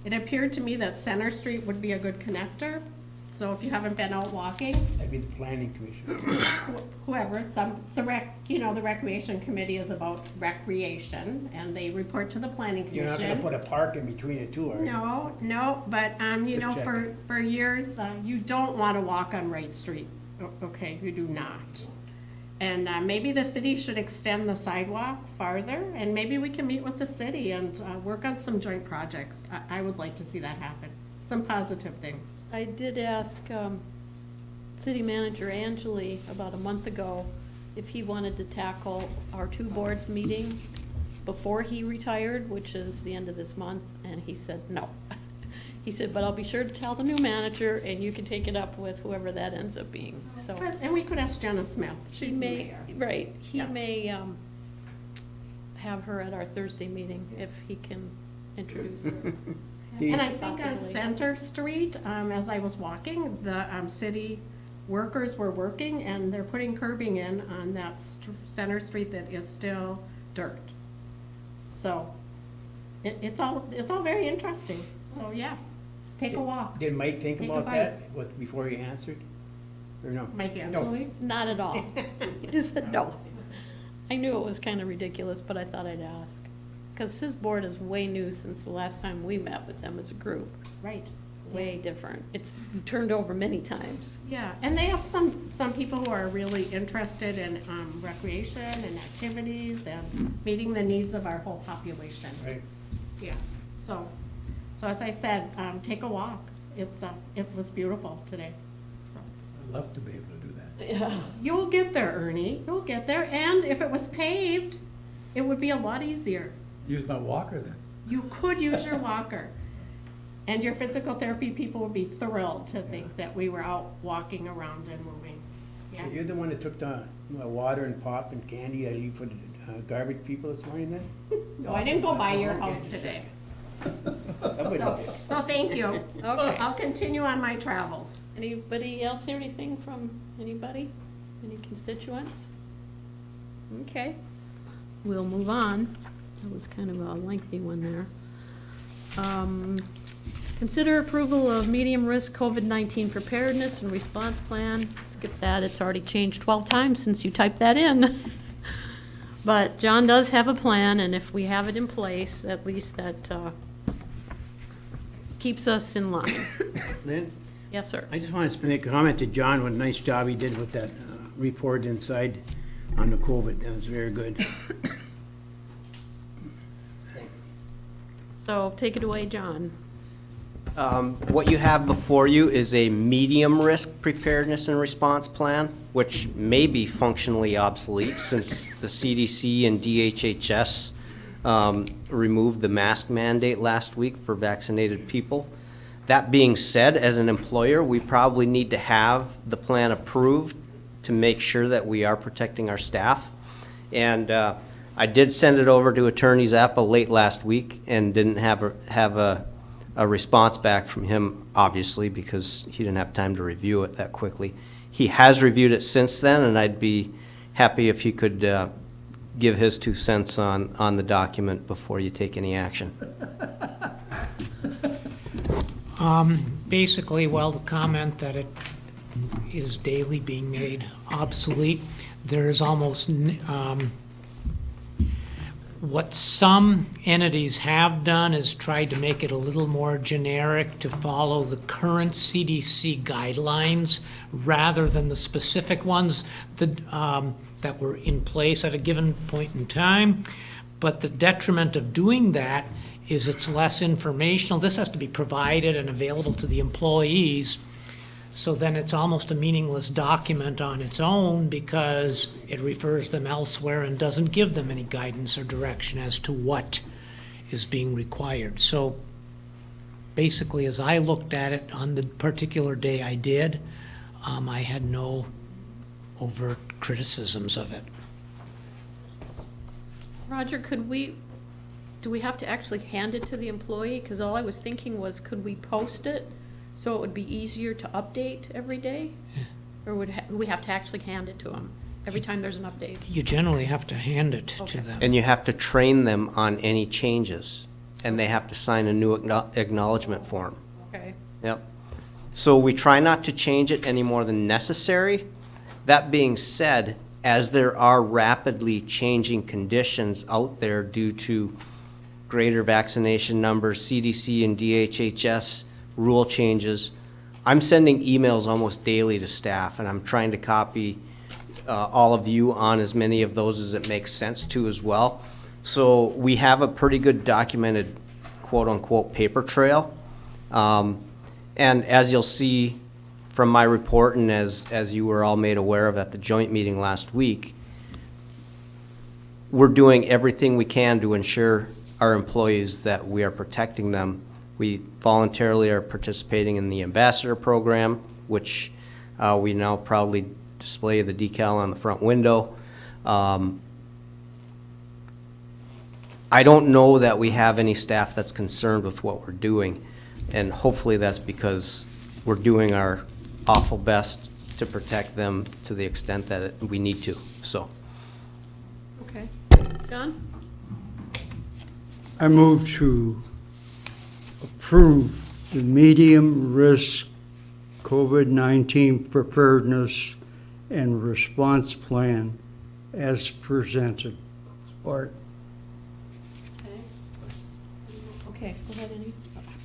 It appeared to me that Center Street would be a good connector. So if you haven't been out walking, That'd be the planning commission. whoever, the recreation committee is about recreation, and they report to the planning You're not gonna commission. put a park in between the two, are you? No, but, Just for years, you don't wanna walk on Wright Street, okay, you do not. And, maybe the city should extend the sidewalk farther, and maybe we can meet with the city and, work on some joint projects. I would like to see that happen, some positive things. I did ask City Manager Angeli about a month ago if he wanted to tackle our two boards meeting before he retired, which is the end of this month, and he said no. He said, but I'll be sure to tell the new manager, and you can take it up with whoever that ends up being, so. And we could ask Jenna Smith, He she's the may, mayor. right, he Yeah. may have her at our Thursday meeting if he can introduce her. And I think on Possibly. Center Street, as I was walking, the city workers were working and they're putting curbing in on that Center Street that is still dirt. So it's all very interesting. So, yeah, take a walk. Did Mike think Take a about bite. that before he answered? Or no? Mike No. Angeli? Not at all. He just said no. I knew it was kind of ridiculous, but I thought I'd ask. Because his board is way new since the last time we met with them as a group. Right. Way different. It's turned over many times. Yeah, and they have some people who are really interested in recreation and activities and meeting the needs of our whole population. Right. Yeah, so as I said, take a walk. It was beautiful today. So I'd love to be able to do that. you'll get there, Ernie, you'll get there, and if it was paved, it would be a lot easier. Use my walker then. You could use your walker. And your physical therapy people would be thrilled to think that we were out walking around and moving. Yeah. You're the one that took the water and pop and candy that you put garbage people this morning then? No, I didn't go by your house today. Somebody So, did. so thank you. Okay. I'll continue on my travels. Anybody else hear anything from anybody? Any constituents? Okay, we'll move on. That was kind of a lengthy one there. Consider approval of medium-risk COVID-19 preparedness and response plan. Skip that, it's already changed 12 times since you typed that in. But John does have a plan, and if we have it in place, at least that keeps us in line. Lynn, Yes, sir. I just wanted to make a comment to John, what a nice job he did with that report inside on the COVID. That was very good. So take it away, John. What you have before you is a medium-risk preparedness and response plan, which may be functionally obsolete since the CDC and DHHS removed the mask mandate last week for vaccinated people. That being said, as an employer, we probably need to have the plan approved to make sure that we are protecting our staff. And I did send it over to Attorney Zappa late last week and didn't have a response back from him, obviously, because he didn't have time to review it that quickly. He has reviewed it since then, and I'd be happy if he could give his 2 cents on the document before you take any action. Basically, well, the comment that it is daily being made obsolete, there is almost, what some entities have done is tried to make it a little more generic to follow the current CDC guidelines rather than the specific ones that were in place at a given point in time. But the detriment of doing that is it's less informational. This has to be provided and available to the employees. So then it's almost a meaningless document on its own because it refers them elsewhere and doesn't give them any guidance or direction as to what is being required. So basically, as I looked at it on the particular day I did, I had no overt criticisms of it. Roger, could we do we have to actually hand it to the employee? Because all I was thinking was, could we post it so it would be easier to update every day? Or would we have to actually hand it to them every time there's an update? You generally have to hand it Okay. to them. And you have to train them on any changes, and they have to sign a new acknowledgement form. Okay, Yep. So we try not to change it any more than necessary. That being said, as there are rapidly changing conditions out there due to greater vaccination numbers, CDC and DHHS rule changes, I'm sending emails almost daily to staff, and I'm trying to copy all of you on as many of those as it makes sense to as well. So we have a pretty good documented quote-unquote paper trail. And as you'll see from my report, and as you were all made aware of at the joint meeting last week, we're doing everything we can to ensure our employees that we are protecting them. We voluntarily are participating in the ambassador program, which we now proudly display the decal on the front window. I don't know that we have any staff that's concerned with what we're doing, and hopefully that's because we're doing our awful best to protect them to the extent that we need to, so. okay. John? I move to approve the medium-risk COVID-19 preparedness and response plan as presented. Support. Okay, go ahead,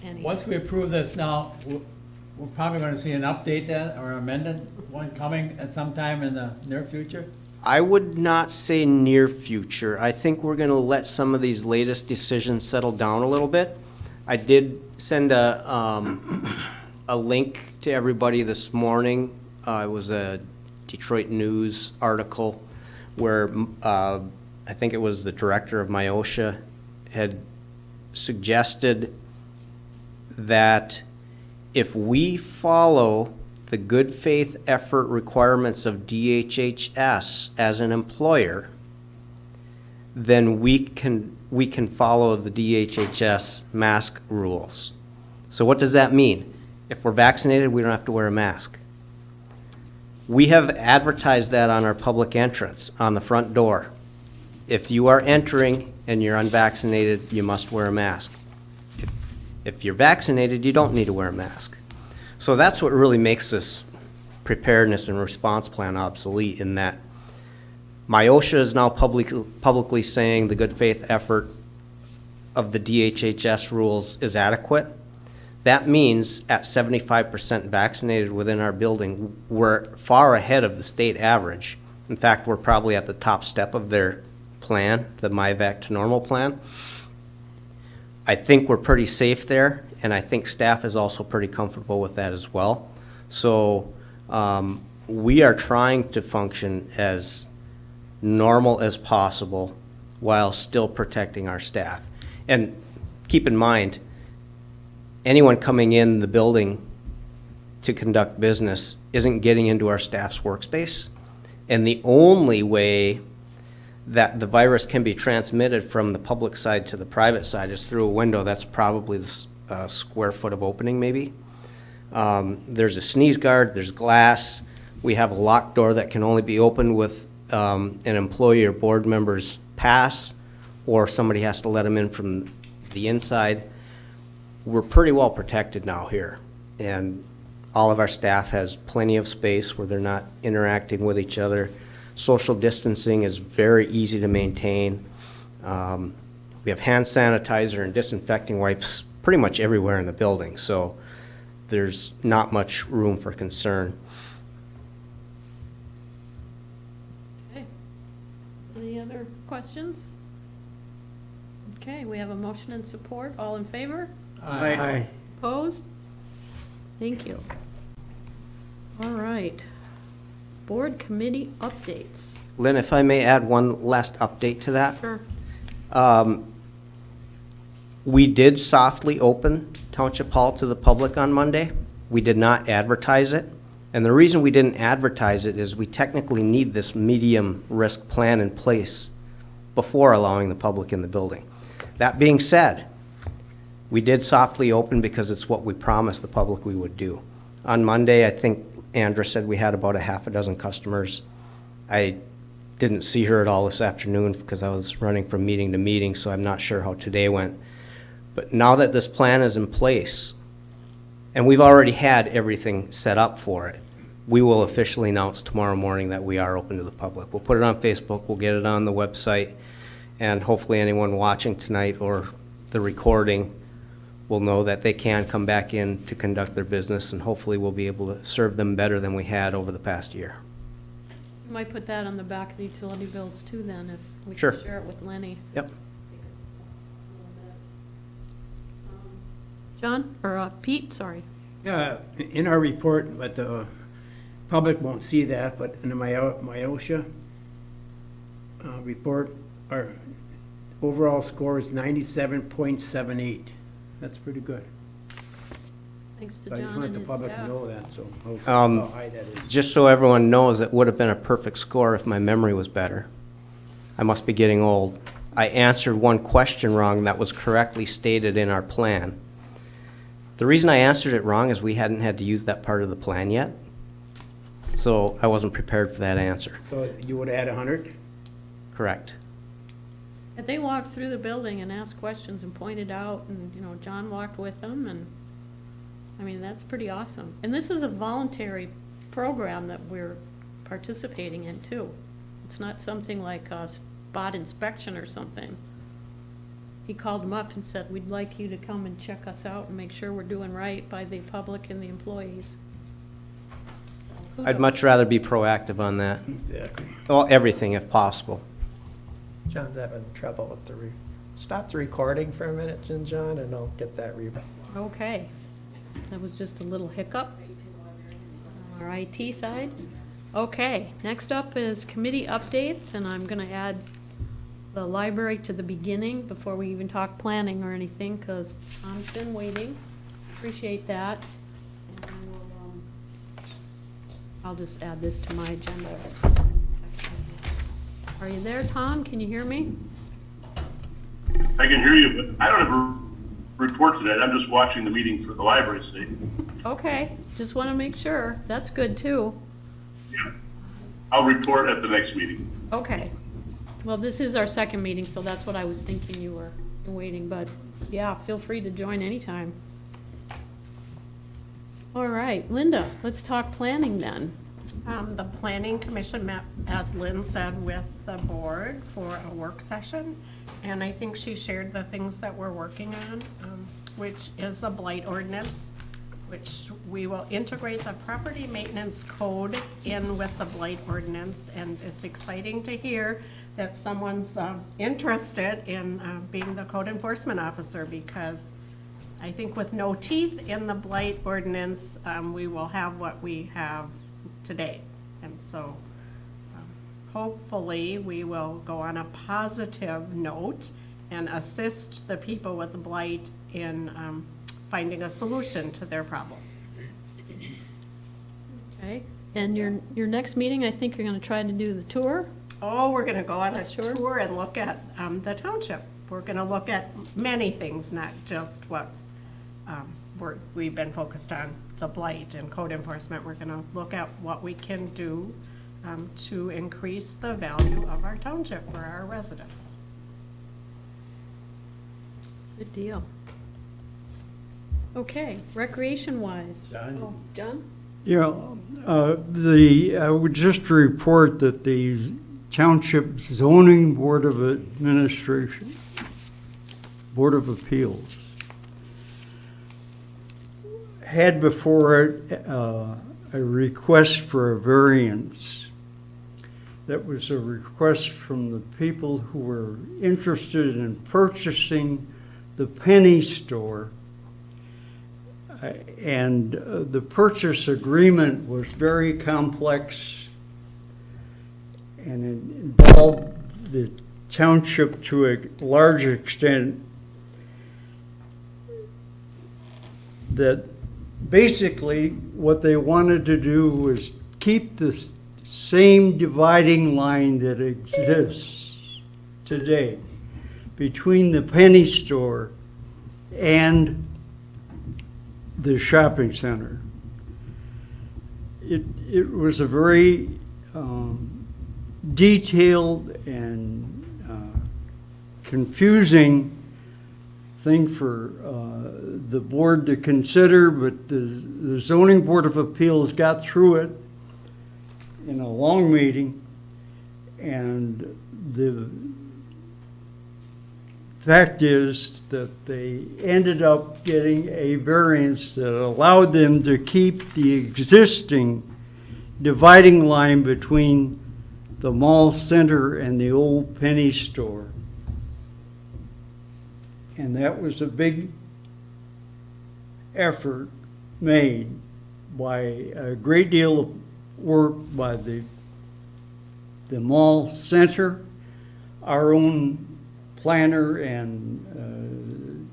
Annie. Once we approve this now, we're probably gonna see an update then, or amended one coming at some time in the near future? I would not say near future. I think we're gonna let some of these latest decisions settle down a little bit. I did send a link to everybody this morning. It was a Detroit News article where I think it was the director of MIOSHA had suggested that if we follow the good faith effort requirements of DHHS as an employer, then we can follow the DHHS mask rules. So what does that mean? If we're vaccinated, we don't have to wear a mask. We have advertised that on our public entrance on the front door. If you are entering and you're unvaccinated, you must wear a mask. If you're vaccinated, you don't need to wear a mask. So that's what really makes this preparedness and response plan obsolete, in that MIOSHA is now publicly saying the good faith effort of the DHHS rules is adequate. That means at 75% vaccinated within our building, we're far ahead of the state average. In fact, we're probably at the top step of their plan, the MyVac to Normal plan. I think we're pretty safe there, and I think staff is also pretty comfortable with that as well. So we are trying to function as normal as possible while still protecting our staff. And keep in mind, anyone coming in the building to conduct business isn't getting into our staff's workspace. And the only way that the virus can be transmitted from the public side to the private side is through a window that's probably the square foot of opening maybe. There's a sneeze guard, there's glass. We have a locked door that can only be opened with an employee or board member's pass, or somebody has to let them in from the inside. We're pretty well protected now here, and all of our staff has plenty of space where they're not interacting with each other. Social distancing is very easy to maintain. We have hand sanitizer and disinfecting wipes pretty much everywhere in the building, so there's not much room for concern. Okay. Any other questions? Okay, we have a motion and support. All in favor? Aye. Opposed? Thank you. All right. Board committee updates. Lynn, if I may add one last update to that. Sure. We did softly open Township Hall to the public on Monday. We did not advertise it. And the reason we didn't advertise it is we technically need this medium risk plan in place before allowing the public in the building. That being said, we did softly open because it's what we promised the public we would do. On Monday, I think Andra said we had about a half a dozen customers. I didn't see her at all this afternoon because I was running from meeting to meeting, so I'm not sure how today went. But now that this plan is in place, and we've already had everything set up for it, we will officially announce tomorrow morning that we are open to the public. We'll put it on Facebook, we'll get it on the website, and hopefully anyone watching tonight or the recording will know that they can come back in to conduct their business, and hopefully we'll be able to serve them better than we had over the past year. You might put that on the back of the utility bills too then, if we Sure. can share it with Lenny. Yep. John, or Pete, sorry. Yeah, in our report, but the public won't see that, but in the OSHA report, our overall score is 97.78. That's pretty good. Thanks to So I just John want and the his public to staff. know that, so how high that is. Just so everyone knows, it would have been a perfect score if my memory was better. I must be getting old. I answered one question wrong that was correctly stated in our plan. The reason I answered it wrong is we hadn't had to use that part of the plan yet, so I wasn't prepared for that answer. So you would have had 100? Correct. And they walked through the building and asked questions and pointed out, and, you know, John walked with them, and, I mean, that's pretty awesome. And this is a voluntary program that we're participating in too. It's not something like a spot inspection or something. He called them up and said, we'd like you to come and check us out and make sure we're doing right by the public and the employees. I'd Kudos. much rather be proactive on that. Exactly. Well, everything if possible. John's having trouble with stop the recording for a minute, John, and I'll get that Okay, that was just a little hiccup on our IT side. Okay, next up is committee updates, and I'm gonna add the library to the beginning before we even talk planning or anything, because Tom's been waiting. Appreciate that. And I will, I'll just add this to my agenda. Are you there, Tom? Can you hear me? I can hear you, but I don't have a report today. I'm just watching the meeting for the library state. Okay, just want to make sure. That's good, too. Yeah. I'll report at the next meeting. Okay. Well, this is our second meeting, so that's what I was thinking you were waiting, but yeah, feel free to join anytime. All right, Linda, let's talk planning then. The planning commission met, as Lynn said, with the board for a work session. And I think she shared the things that we're working on, which is the blight ordinance, which we will integrate the property maintenance code in with the blight ordinance. And it's exciting to hear that someone's interested in being the code enforcement officer, because I think with no teeth in the blight ordinance, we will have what we have today. And so hopefully we will go on a positive note and assist the people with the blight in finding a solution to their problem. Okay, and your next meeting, I think you're gonna try to do the tour? Oh, we're gonna go on a Yes, sure. tour and look at the township. We're gonna look at many things, not just what we've been focused on, the blight and code enforcement. We're gonna look at what we can do to increase the value of our township for our residents. Good deal. Okay, recreation-wise. John? Oh, John? Yeah, I would just report that the Township Zoning Board of Administration, Board of Appeals, had before it a request for a variance. That was a request from the people who were interested in purchasing the penny store. And the purchase agreement was very complex, and it involved the township to a large extent. That basically what they wanted to do was keep the same dividing line that exists today between the penny store and the shopping center. It was a very detailed and confusing thing for the board to consider, but the zoning board of appeals got through it in a long meeting, and the fact is that they ended up getting a variance that allowed them to keep the existing dividing line between the mall center and the old penny store. And that was a big effort made by a great deal of work by the mall center, our own planner and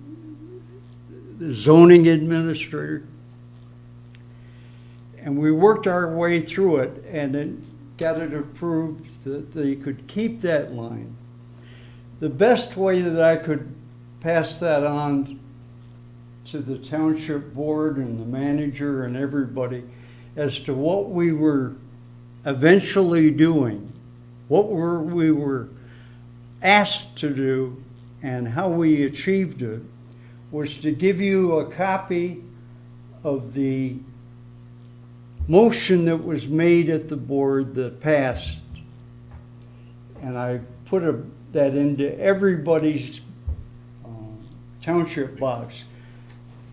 the zoning administrator. And we worked our way through it and then got it approved that they could keep that line. The best way that I could pass that on to the township board and the manager and everybody as to what we were eventually doing, what we were asked to do, and how we achieved it, was to give you a copy of the motion that was made at the board that passed. And I put that into everybody's township box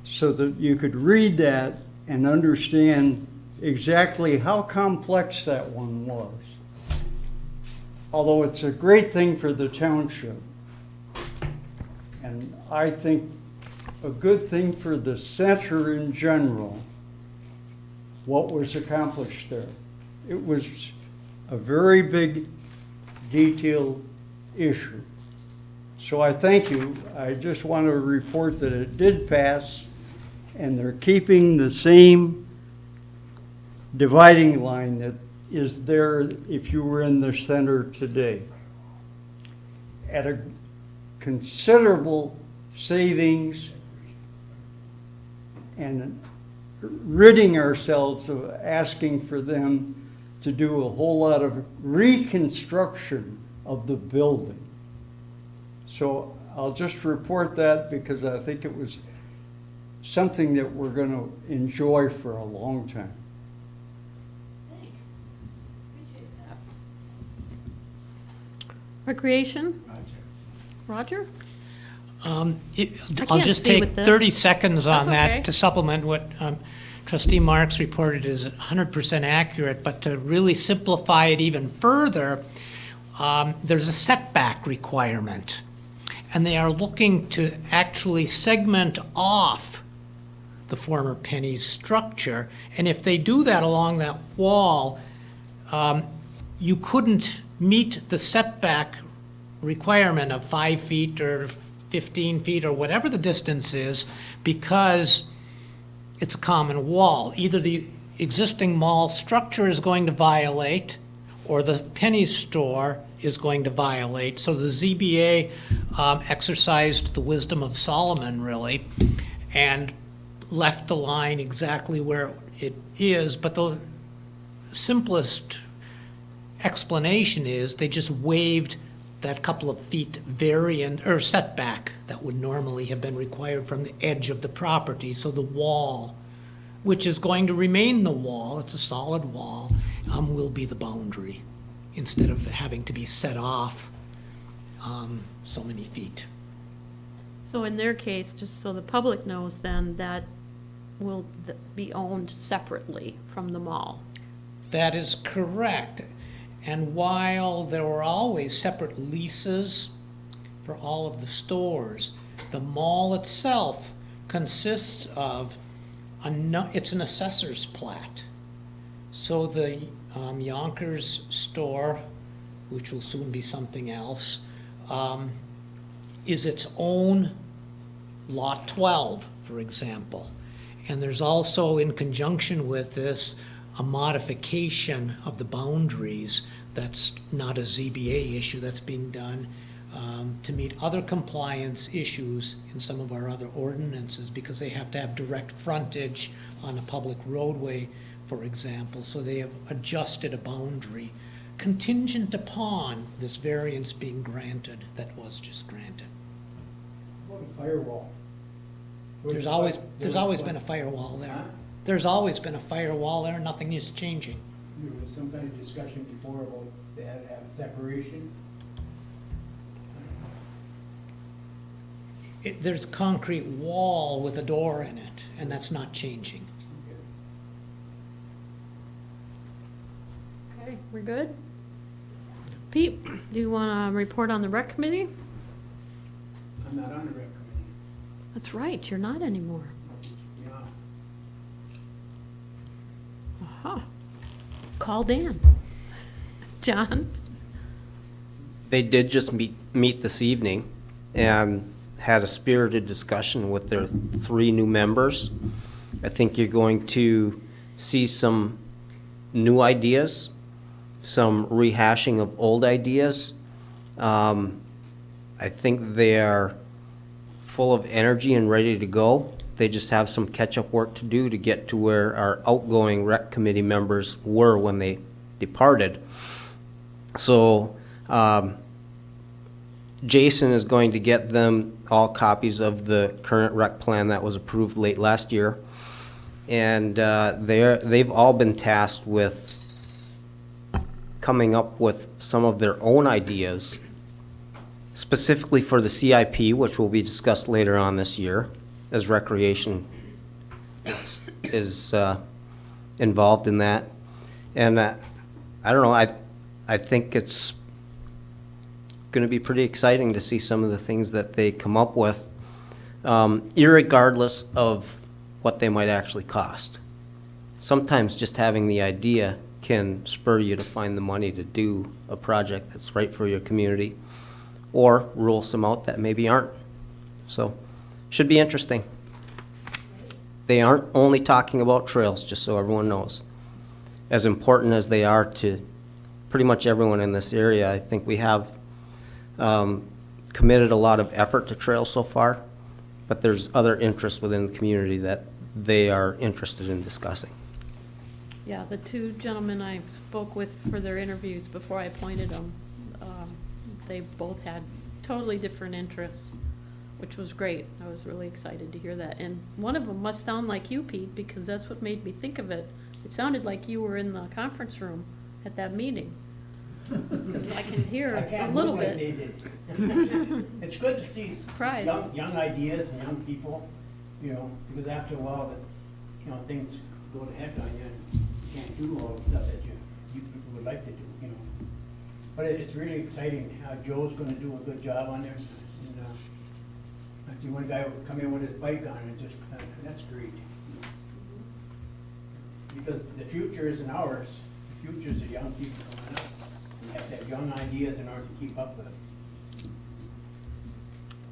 so that you could read that and understand exactly how complex that one was. Although it's a great thing for the township, and I think a good thing for the center in general, what was accomplished there. It was a very big, detailed issue. So I thank you. I just want to report that it did pass, and they're keeping the same dividing line that is there if you were in the center today, at a considerable savings and ridding ourselves of asking for them to do a whole lot of reconstruction of the building. So I'll just report that because I think it was something that we're going to enjoy for a long time. Recreation? Roger? I'll can't just see take with this. 30 seconds on That's okay. that to supplement what Trustee Marks reported is 100% accurate, but to really simplify it even further, there's a setback requirement, and they are looking to actually segment off the former Penny's structure, and if they do that along that wall, you couldn't meet the setback requirement of 5 feet or 15 feet or whatever the distance is, because it's a common wall. Either the existing mall structure is going to violate or the penny store is going to violate. So the ZBA exercised the wisdom of Solomon, really, and left the line exactly where it is. But the simplest explanation is they just waived that couple of feet variant or setback that would normally have been required from the edge of the property. So the wall, which is going to remain the wall, it's a solid wall, will be the boundary instead of having to be set off so many feet. So in their case, just so the public knows then, that will be owned separately from the mall. That is correct. And while there were always separate leases for all of the stores, the mall itself consists of, it's an assessor's plat. So the Yonkers store, which will soon be something else, is its own lot 12, for example. And there's also, in conjunction with this, a modification of the boundaries that's not a ZBA issue that's being done to meet other compliance issues in some of our other ordinances, because they have to have direct frontage on a public roadway, for example, so they have adjusted a boundary contingent upon this variance being granted that was just granted. Firewall. There's always been a firewall there. There's always been a firewall there, nothing is changing. There was some kind of discussion before about they had to have separation. There's a concrete wall with a door in it, and that's not changing. Okay, we're good? Pete, do you want to report on the rec committee? I'm not on the rec committee. That's right, you're not anymore. Yeah. Aha. Call Dan. John? They did just meet this evening and had a spirited discussion with their 3 new members. I think you're going to see some new ideas, some rehashing of old ideas. I think they are full of energy and ready to go. They just have some catch-up work to do to get to where our outgoing rec committee members were when they departed. So, Jason is going to get them all copies of the current rec plan that was approved late last year. And they've all been tasked with coming up with some of their own ideas, specifically for the CIP, which will be discussed later on this year, as recreation is involved in that. And I don't know, I think it's going to be pretty exciting to see some of the things that they come up with, irregardless of what they might actually cost. Sometimes just having the idea can spur you to find the money to do a project that's right for your community, or rule some out that maybe aren't. So, should be interesting. They aren't only talking about trails, just so everyone knows. As important as they are to pretty much everyone in this area, I think we have committed a lot of effort to trails so far, but there's other interests within the community that they are interested in discussing. Yeah, the 2 gentlemen I spoke with for their interviews before I appointed them, they both had totally different interests, which was great. I was really excited to hear that. And one of them must sound like you, Pete, because that's what made me think of it. It sounded like you were in the conference room at that meeting. Because I can hear a little bit. It's good to see Surprised. young ideas and young people, because after a while, things go to heck on you and you can't do all the stuff that you would like to do, But it's really exciting. Joe's gonna do a good job on there. And I see one guy come in with his bike on and just, that's great. Because the future isn't ours. The future is the young people coming up. We have to have young ideas in order to keep up with them.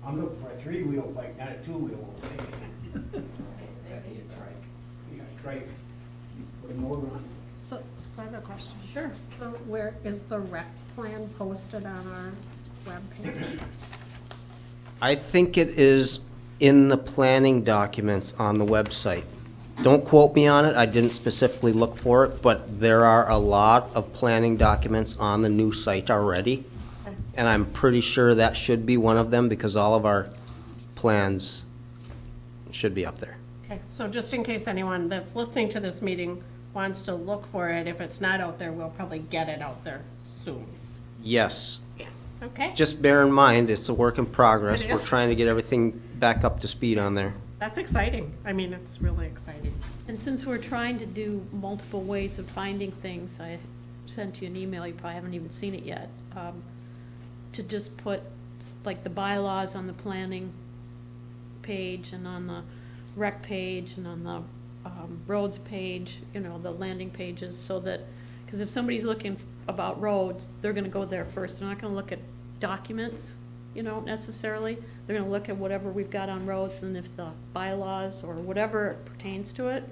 I'm looking for a 3-wheel bike, not a 2-wheel. That'd be a trike. Yeah, a trike. Put a motor on. So I have a question. Sure. So where is the rec plan posted on our webpage? I think it is in the planning documents on the website. Don't quote me on it, I didn't specifically look for it, but there are a lot of planning documents on the new site already. And I'm pretty sure that should be one of them, because all of our plans should be up there. Okay, so just in case anyone that's listening to this meeting wants to look for it, if it's not out there, we'll probably get it out there soon. Yes, Yes. Okay, just bear in mind, it's a work in progress. It We're is. trying to get everything back up to speed on there. that's exciting. I mean, it's really exciting. And since we're trying to do multiple ways of finding things, I sent you an email, you probably haven't even seen it yet, to just put like the bylaws on the planning page and on the rec page and on the roads page, the landing pages, so that, because if somebody's looking about roads, they're gonna go there first. They're not gonna look at documents, necessarily. They're gonna look at whatever we've got on roads, and if the bylaws or whatever pertains to it,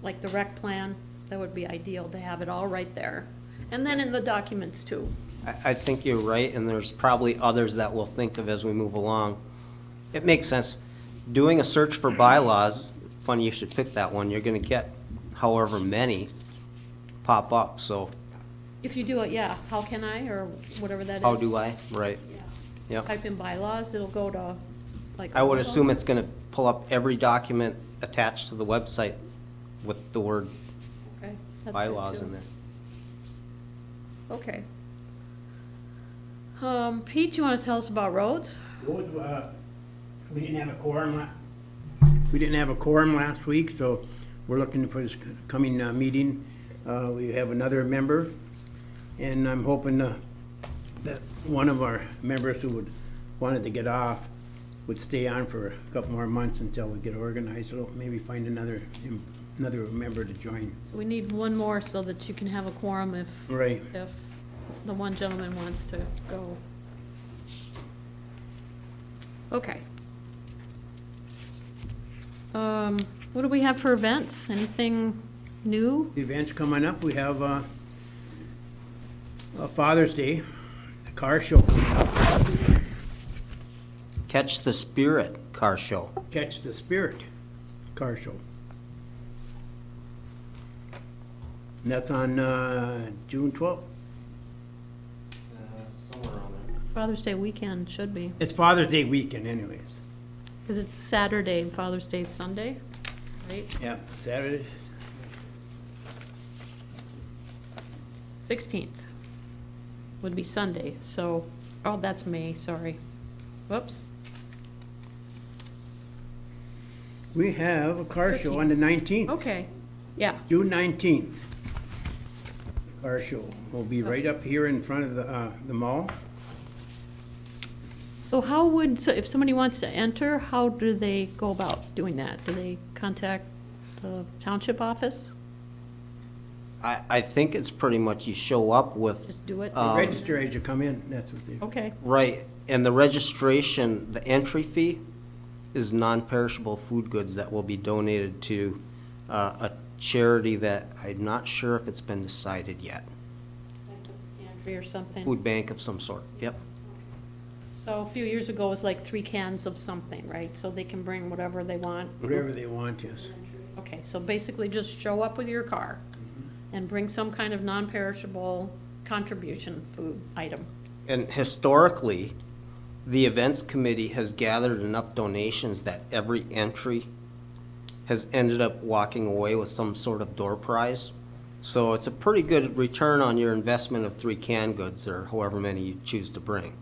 like the rec plan, that would be ideal to have it all right there. And then in the documents too, I think you're right, and there's probably others that we'll think of as we move along. It makes sense. Doing a search for bylaws, funny you should pick that one, you're gonna get however many pop up, so If you do it, yeah, how can I, or whatever that is. how do I? Right, yep. Type in bylaws, it'll go to, like. I would assume it's gonna pull up every document attached to the website with the word Okay, that's good bylaws too. in there. Okay. Pete, you wanna tell us about roads? Roads, we didn't have a quorum We didn't have a quorum last week, so we're looking for this coming meeting. We have another member, and I'm hoping that one of our members who wanted to get off would stay on for a couple more months until we get organized. So maybe find another member to join. So we need one more so that you can have a quorum if Right. the one gentleman wants to go. Okay. What do we have for events? Anything new? The events coming up, we have a Father's Day, a car show coming up. Catch the Spirit car show. Catch the Spirit car show. And that's on June 12th. Somewhere on there. Father's Day weekend should be, It's Father's Day weekend anyways. because it's Saturday and Father's Day is Sunday, right? Yeah, Saturday. 16th would be Sunday, so, oh, that's May, sorry. Whoops. We have a car show on the 19th, Okay, yeah, June 19th. Car show will be right up here in front of the mall. so how would, so if somebody wants to enter, how do they go about doing that? Do they contact the township office? I think it's pretty much you show up with. Just do it? Register as you come in, that's what they. Okay, Right, and the registration, the entry fee is non-perishable food goods that will be donated to a charity that I'm not sure if it's been decided yet. pantry or something. Food bank of some sort, yep. So a few years ago, it was like 3 cans of something, right? So they can bring whatever they want. Whatever they want, yes. Okay, so basically just show up with your car and bring some kind of non-perishable contribution food item. And historically, the events committee has gathered enough donations that every entry has ended up walking away with some sort of door prize. So it's a pretty good return on your investment of 3 canned goods or however many you choose to bring.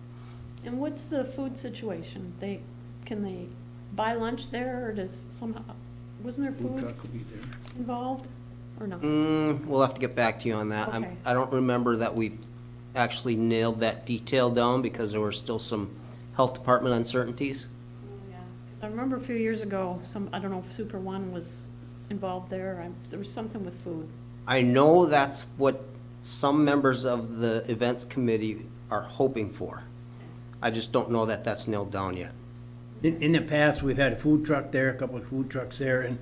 And what's the food situation? Can they buy lunch there, or does somehow, wasn't there Food food truck will be there. involved, or no? We'll have to get back to you on that. Okay. I don't remember that we actually nailed that detail down because there were still some health department uncertainties. Yeah, 'cause I remember a few years ago, I don't know if Super One was involved there, there was something with food. I know that's what some members of the events committee are hoping for. I just don't know that that's nailed down yet. In the past, we've had a food truck there, a couple of food trucks there, and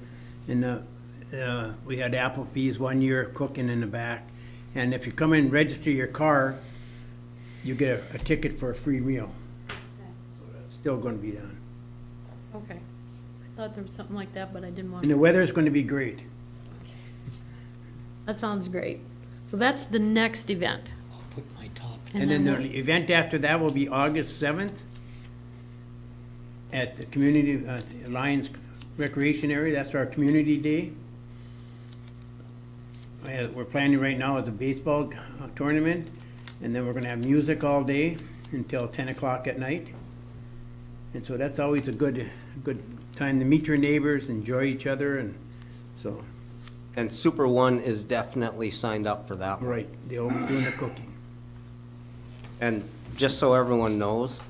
we had Applebee's one year cooking in the back. And if you come in and register your car, you get a ticket for a free meal. So that's still gonna be done. Okay. I thought there was something like that, but I didn't want And the to. weather's gonna be great. That sounds great. So that's the next event. I'll put my top. And then what- the event after that will be August 7th at the Community Lions Recreation Area. That's our community day. We're planning right now is a baseball tournament, and then we're gonna have music all day until 10 o'clock at night. And so that's always a good time to meet your neighbors, enjoy each other, and so, And Super One is definitely signed up for that one. right, they'll be doing the cooking. And just so everyone knows,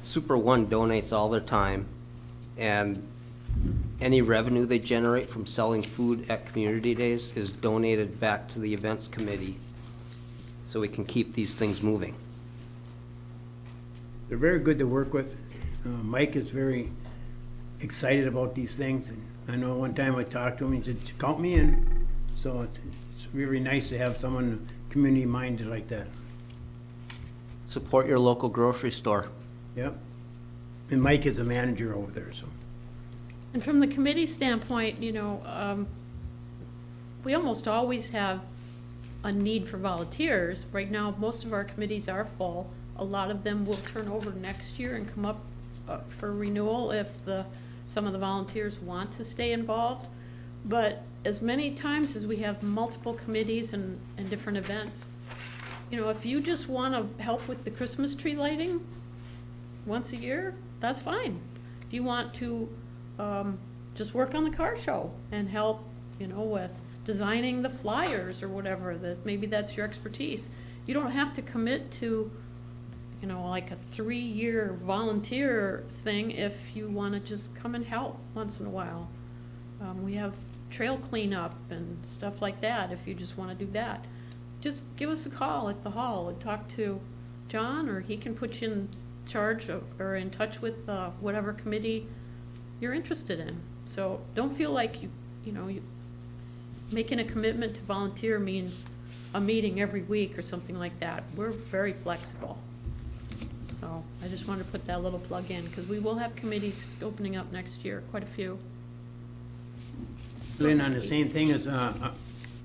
Super One donates all their time, and any revenue they generate from selling food at community days is donated back to the events committee, so we can keep these things moving. They're very good to work with. Mike is very excited about these things, and I know one time I talked to him, he said, "Count me in." So it's really nice to have someone community-minded like that. Support your local grocery store. Yep. And Mike is a manager over there, so. And from the committee standpoint, we almost always have a need for volunteers. Right now, most of our committees are full. A lot of them will turn over next year and come up for renewal if some of the volunteers want to stay involved. But as many times as we have multiple committees and different events, if you just want to help with the Christmas tree lighting once a year, that's fine. If you want to just work on the car show and help, with designing the flyers or whatever, that maybe that's your expertise. You don't have to commit to, like a 3-year volunteer thing if you want to just come and help once in a while. We have trail cleanup and stuff like that if you just want to do that. Just give us a call at the hall and talk to John, or he can put you in charge of, or in touch with whatever committee you're interested in. So don't feel like you making a commitment to volunteer means a meeting every week or something like that. We're very flexible. So I just wanted to put that little plug in, because we will have committees opening up next year, quite a few. Lynn, on the same thing as a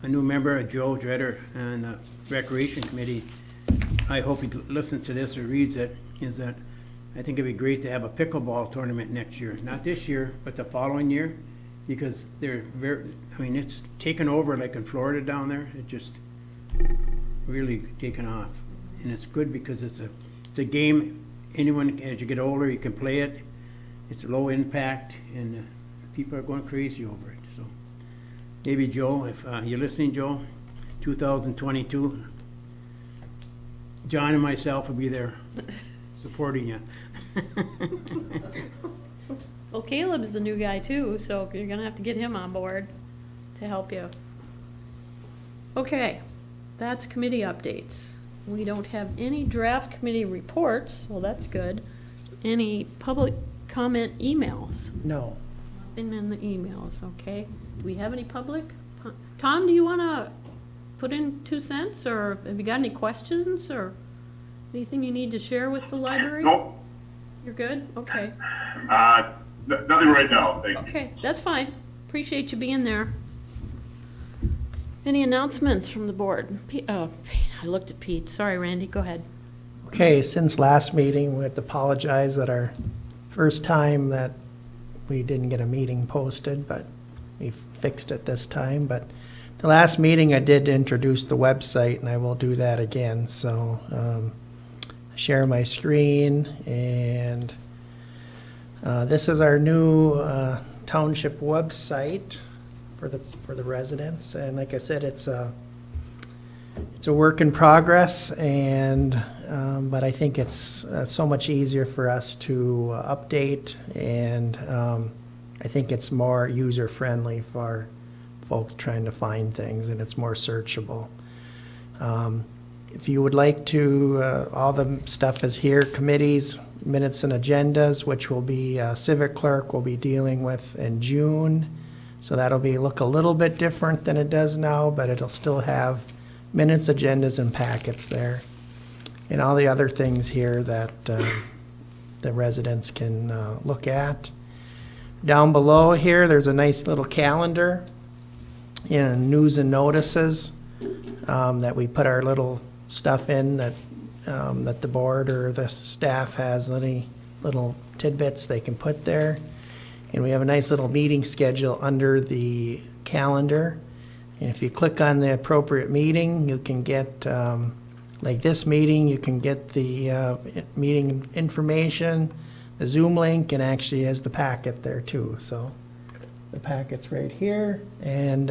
new member, Joe Dredder, and the Recreation Committee, I hope he listens to this or reads it, is that I think it'd be great to have a pickleball tournament next year. Not this year, but the following year, because they're it's taken over like in Florida down there. It just really taken off. And it's good because it's a game, anyone, as you get older, you can play it. It's low impact, and people are going crazy over it. So maybe Joe, if you're listening, Joe, 2022, John and myself will be there supporting you. Well, Caleb's the new guy too, so you're gonna have to get him on board to help you. Okay, that's committee updates. We don't have any draft committee reports, well, that's good. Any public comment emails? No. Nothing in the emails, okay. Do we have any public? Tom, do you wanna put in 2 cents, or have you got any questions, or anything you need to share with the library? Nope. You're good? Okay. Nothing right now, thank you. Okay, that's fine. Appreciate you being there. Any announcements from the board? I looked at Pete. Sorry, Randy, go ahead. Okay, since last meeting, we have to apologize that our first time that we didn't get a meeting posted, but we fixed it this time. But the last meeting, I did introduce the website, and I will do that again. So share my screen, and this is our new township website for the residents. And like I said, it's a work in progress, and but I think it's so much easier for us to update, and I think it's more user friendly for folks trying to find things, and it's more searchable. If you would like to, all the stuff is here: committees, minutes, and agendas, which will be civic clerk will be dealing with in June. So that'll look a little bit different than it does now, but it'll still have minutes, agendas, and packets there, and all the other things here that the residents can look at. Down below here, there's a nice little calendar in news and notices that we put our little stuff in that the board or the staff has any little tidbits they can put there. And we have a nice little meeting schedule under the calendar. And if you click on the appropriate meeting, you can get, like this meeting, you can get the meeting information, the Zoom link, and actually has the packet there too. So the packet's right here. And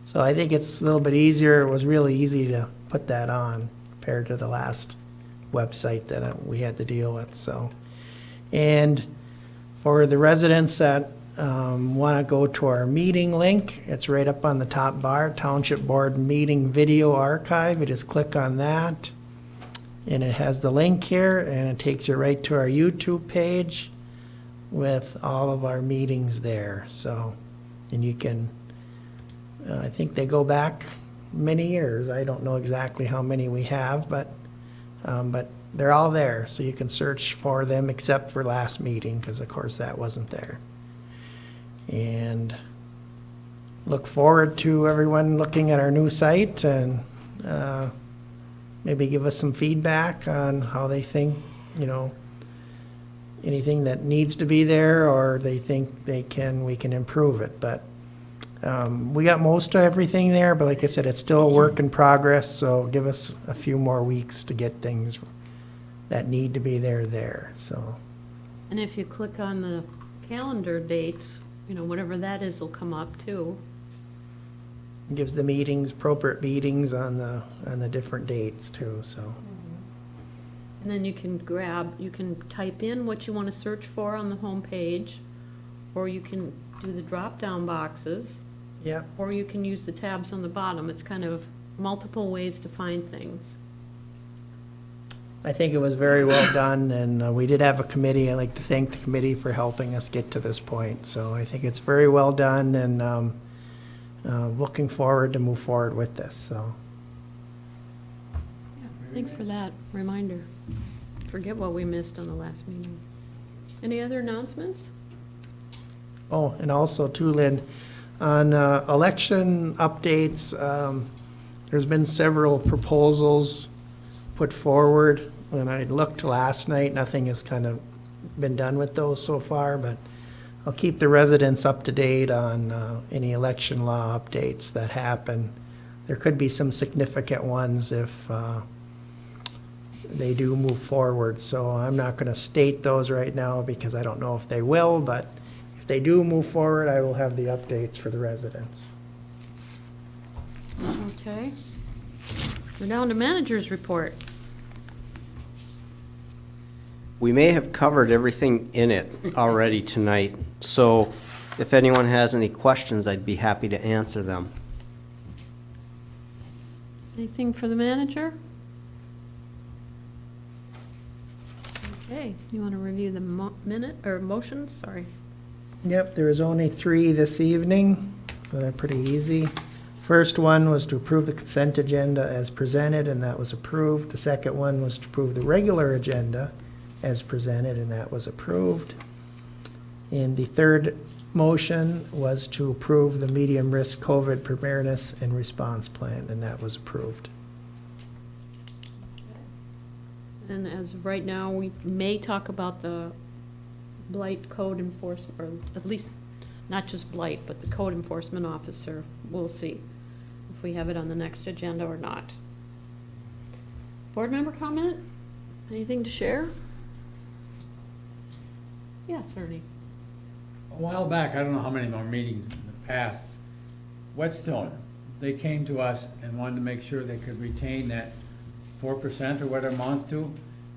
so I think it's a little bit easier. It was really easy to put that on compared to the last website that we had to deal with. So, and for the residents that want to go to our meeting link, it's right up on the top bar, Township Board Meeting Video Archive. You just click on that, and it has the link here, and it takes you right to our YouTube page with all of our meetings there. So, and you can, I think they go back many years. I don't know exactly how many we have, but they're all there, so you can search for them except for last meeting, because of course that wasn't there. And look forward to everyone looking at our new site and maybe give us some feedback on how they think, anything that needs to be there, or they think we can improve it. But we got most of everything there, but like I said, it's still a work in progress, so give us a few more weeks to get things that need to be there, so. And if you click on the calendar dates, whatever that is will come up too. Gives the meetings, appropriate meetings on the different dates too, so. And then you can type in what you want to search for on the home page, or you can do the drop-down boxes, Yep. or you can use the tabs on the bottom. It's kind of multiple ways to find things. I think it was very well done, and we did have a committee. I'd like to thank the committee for helping us get to this point. So I think it's very well done, and looking forward to move forward with this, so. Thanks for that reminder. Forget what we missed on the last meeting. Any other announcements? Oh, and also too, Lynn, on election updates, there's been several proposals put forward. When I looked last night, nothing has kind of been done with those so far, but I'll keep the residents up to date on any election law updates that happen. There could be some significant ones if they do move forward, so I'm not going to state those right now because I don't know if they will, but if they do move forward, I will have the updates for the residents. Okay. We're down to manager's report. We may have covered everything in it already tonight, so if anyone has any questions, I'd be happy to answer them. Anything for the manager? Okay, you want to review the motions? Sorry. Yep, there was only 3 this evening, so they're pretty easy. First one was to approve the consent agenda as presented, and that was approved. The second one was to approve the regular agenda as presented, and that was approved. And the third motion was to approve the medium-risk COVID preparedness and response plan, and that was approved. And as of right now, we may talk about the blight code enforcement, or at least not just blight, but the code enforcement officer. We'll see if we have it on the next agenda or not. Board member comment? Anything to share? Yes, Ernie. A while back, I don't know how many more meetings in the past, Whetstone, they came to us and wanted to make sure they could retain that 4% or whatever it amounts to,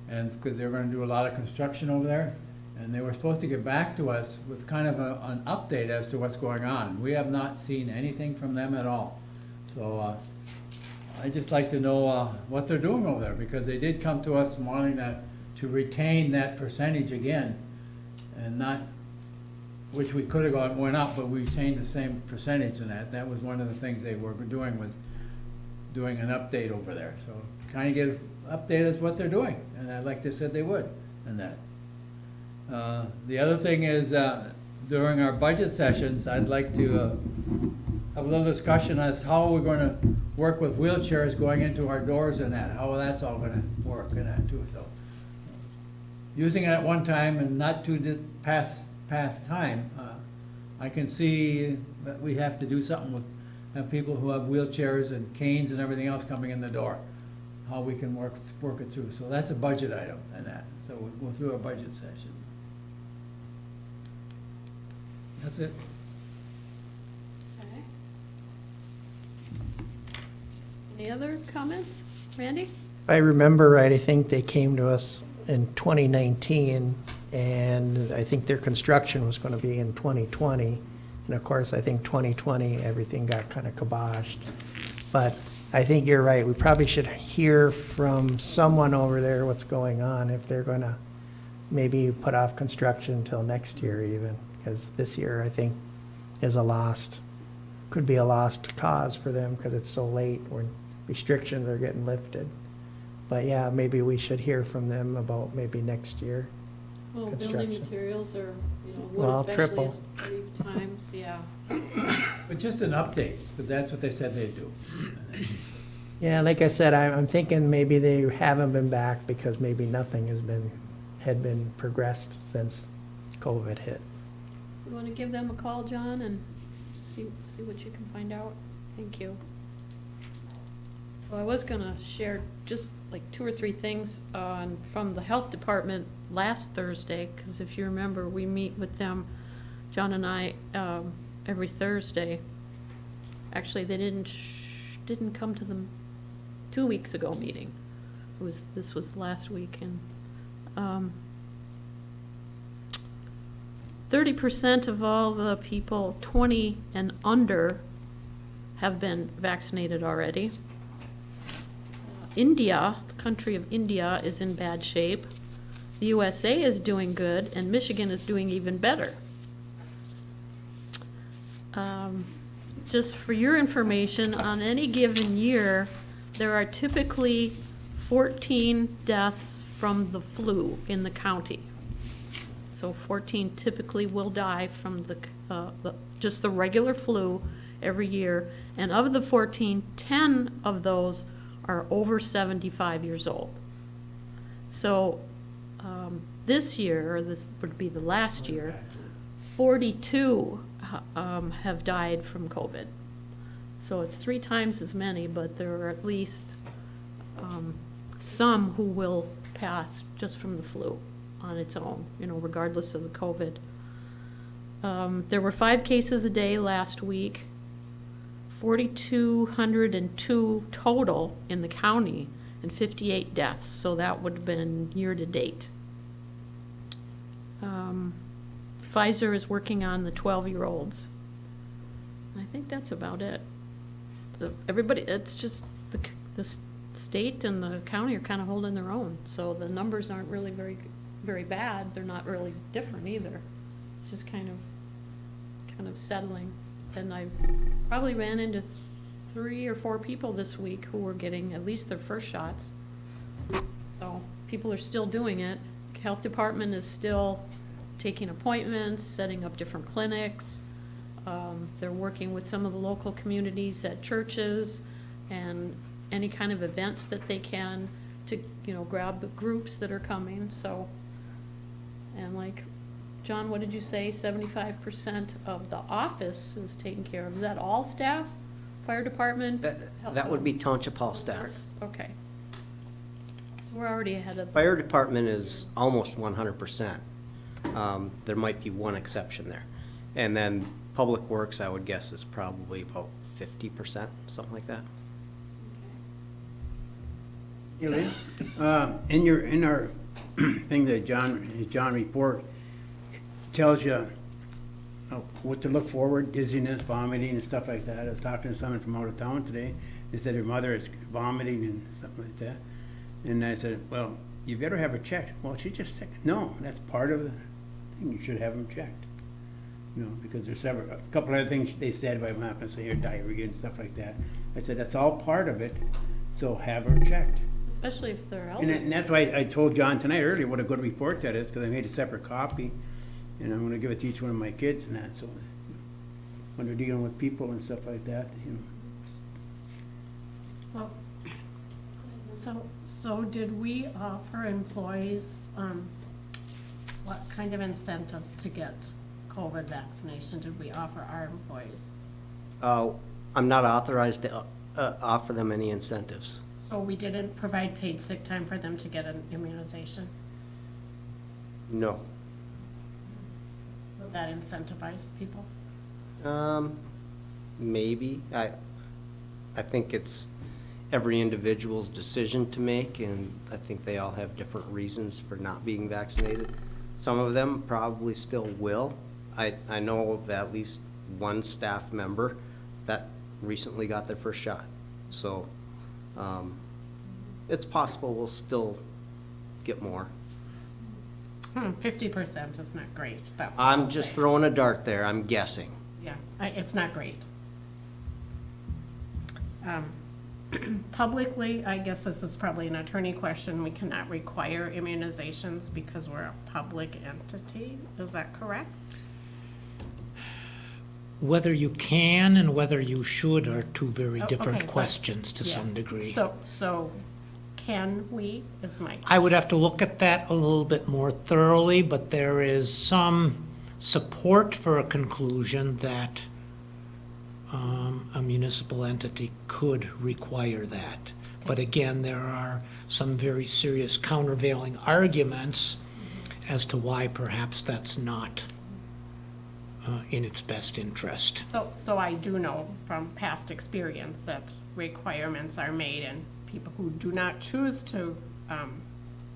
and because they were going to do a lot of construction over there, and they were supposed to get back to us with kind of an update as to what's going on. We have not seen anything from them at all. So I'd just like to know what they're doing over there, because they did come to us wanting to retain that percentage again, and not, which we could have went up, but we retained the same percentage in that. That was one of the things they were doing, was doing an update over there. So kind of get an update as what they're doing, and like they said they would, and that. The other thing is, during our budget sessions, I'd like to have a little discussion as how we're going to work with wheelchairs going into our doors and that, how that's all going to work and that too. So using it at one time and not to past time, I can see that we have to do something with have people who have wheelchairs and canes and everything else coming in the door, how we can work it through. So that's a budget item and that. So we'll go through our budget session. That's it. Okay. Any other comments? Randy? If I remember right, I think they came to us in 2019, and I think their construction was going to be in 2020. And of course, I think 2020, everything got kind of kiboshed. But I think you're right. We probably should hear from someone over there what's going on, if they're going to maybe put off construction until next year even. Because this year, I think, is could be a lost cause for them because it's so late when restrictions are getting lifted. But yeah, maybe we should hear from them about maybe next year. Well, building Construction. materials are, Well, wood especially triple. is 3 times, yeah. But just an update, because that's what they said they'd do. Yeah, like I said, I'm thinking maybe they haven't been back because maybe nothing had been progressed since COVID hit. You want to give them a call, John, and see what you can find out? Thank you. Well, I was gonna share just like 2 or 3 things from the health department last Thursday, because if you remember, we meet with them, John and I, every Thursday. Actually, they didn't come to the 2 weeks ago meeting. This was last week, and 30% of all the people 20 and under have been vaccinated already. India, the country of India, is in bad shape. The USA is doing good, and Michigan is doing even better. Just for your information, on any given year, there are typically 14 deaths from the flu in the county. So 14 typically will die from just the regular flu every year. And of the 14, 10 of those are over 75 years old. So this year, or this would be the last year, 42 have died from COVID. So it's 3 times as many, but there are at least some who will pass just from the flu on its own, regardless of the COVID. There were 5 cases a day last week, 4,202 total in the county, and 58 deaths, so that would have been year-to-date. Pfizer is working on the 12-year-olds. I think that's about it. Everybody, it's just the state and the county are kind of holding their own, so the numbers aren't really very bad. They're not really different either. It's just kind of settling. And I probably ran into 3 or 4 people this week who were getting at least their first shots. So people are still doing it. Health department is still taking appointments, setting up different clinics. They're working with some of the local communities at churches and any kind of events that they can to, grab the groups that are coming. So, and like, John, what did you say? 75% of the office is taken care of. Is that all staff? Fire department? That would be township hall staff. Okay. So we're already ahead of. Fire department is almost 100%. There might be one exception there. And then public works, I would guess, is probably about 50%, something like that. Elaine, in our thing that John report, it tells you what to look forward, dizziness, vomiting and stuff like that. I was talking to someone from out of town today. They said her mother is vomiting and something like that. And I said, well, you better have her checked. Well, she just said, no, that's part of the thing. You should have them checked. Because there's a couple other things they said about what happens here, diarrhea and stuff like that. I said, that's all part of it, so have her checked. Especially if they're elderly. And that's why I told John tonight earlier what a good report that is, because I made a separate copy, and I'm gonna give it to each one of my kids and that, so when they're dealing with people and stuff like that, So did we offer employees, what kind of incentives to get COVID vaccination did we offer our employees? I'm not authorized to offer them any incentives. So we didn't provide paid sick time for them to get an immunization? No. Would that incentivize people? Maybe. I think it's every individual's decision to make, and I think they all have different reasons for not being vaccinated. Some of them probably still will. I know of at least one staff member that recently got their first shot. So it's possible we'll still get more. 50% is not great. That's what I'm I'll just say. throwing a dart there. I'm guessing. Yeah, it's not great. Publicly, I guess this is probably an attorney question, we cannot require immunizations because we're a public entity, is that correct? Whether you can and whether you should are two very Oh, different okay, but- questions to Yeah. some degree. So can we, is my I would have to look at that a little bit more thoroughly, but there is some support for a conclusion that a municipal entity could require that. But again, there are some very serious countervailing arguments as to why perhaps that's not in its best interest. So I do know from past experience that requirements are made, and people who do not choose to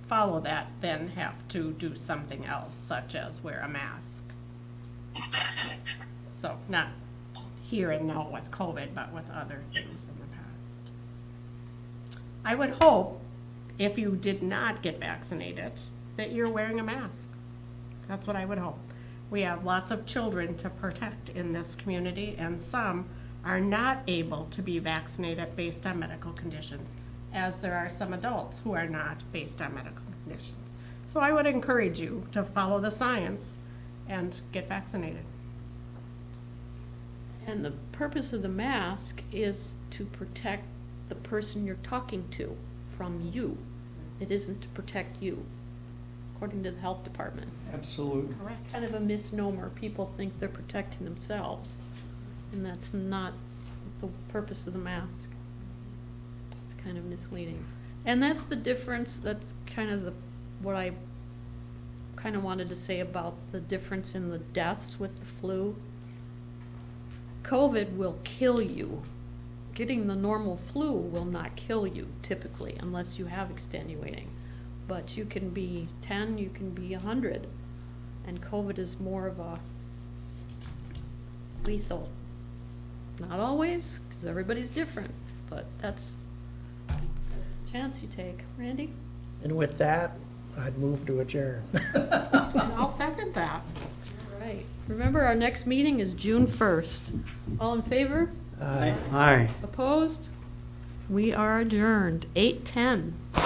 follow that then have to do something else, such as wear a mask. So not here and now with COVID, but with other things in the past. I would hope, if you did not get vaccinated, that you're wearing a mask. That's what I would hope. We have lots of children to protect in this community, and some are not able to be vaccinated based on medical conditions, as there are some adults who are not based on medical conditions. So I would encourage you to follow the science and get vaccinated. And the purpose of the mask is to protect the person you're talking to from you. It isn't to protect you, according to the health department. Absolutely. Correct. Kind of a misnomer. People think they're protecting themselves, and that's not the purpose of the mask. It's kind of misleading. And that's the difference, that's kind of what I kind of wanted to say about the difference in the deaths with the flu. COVID will kill you. Getting the normal flu will not kill you typically, unless you have extenuating. But you can be 10, you can be 100, and COVID is more of a lethal. Not always, because everybody's different, but that's the chance you take. Randy? And with that, I'd move to adjourn. And I'll second that. All right. Remember, our next meeting is June 1st. All in favor? Aye. Opposed? We are adjourned, 8:10.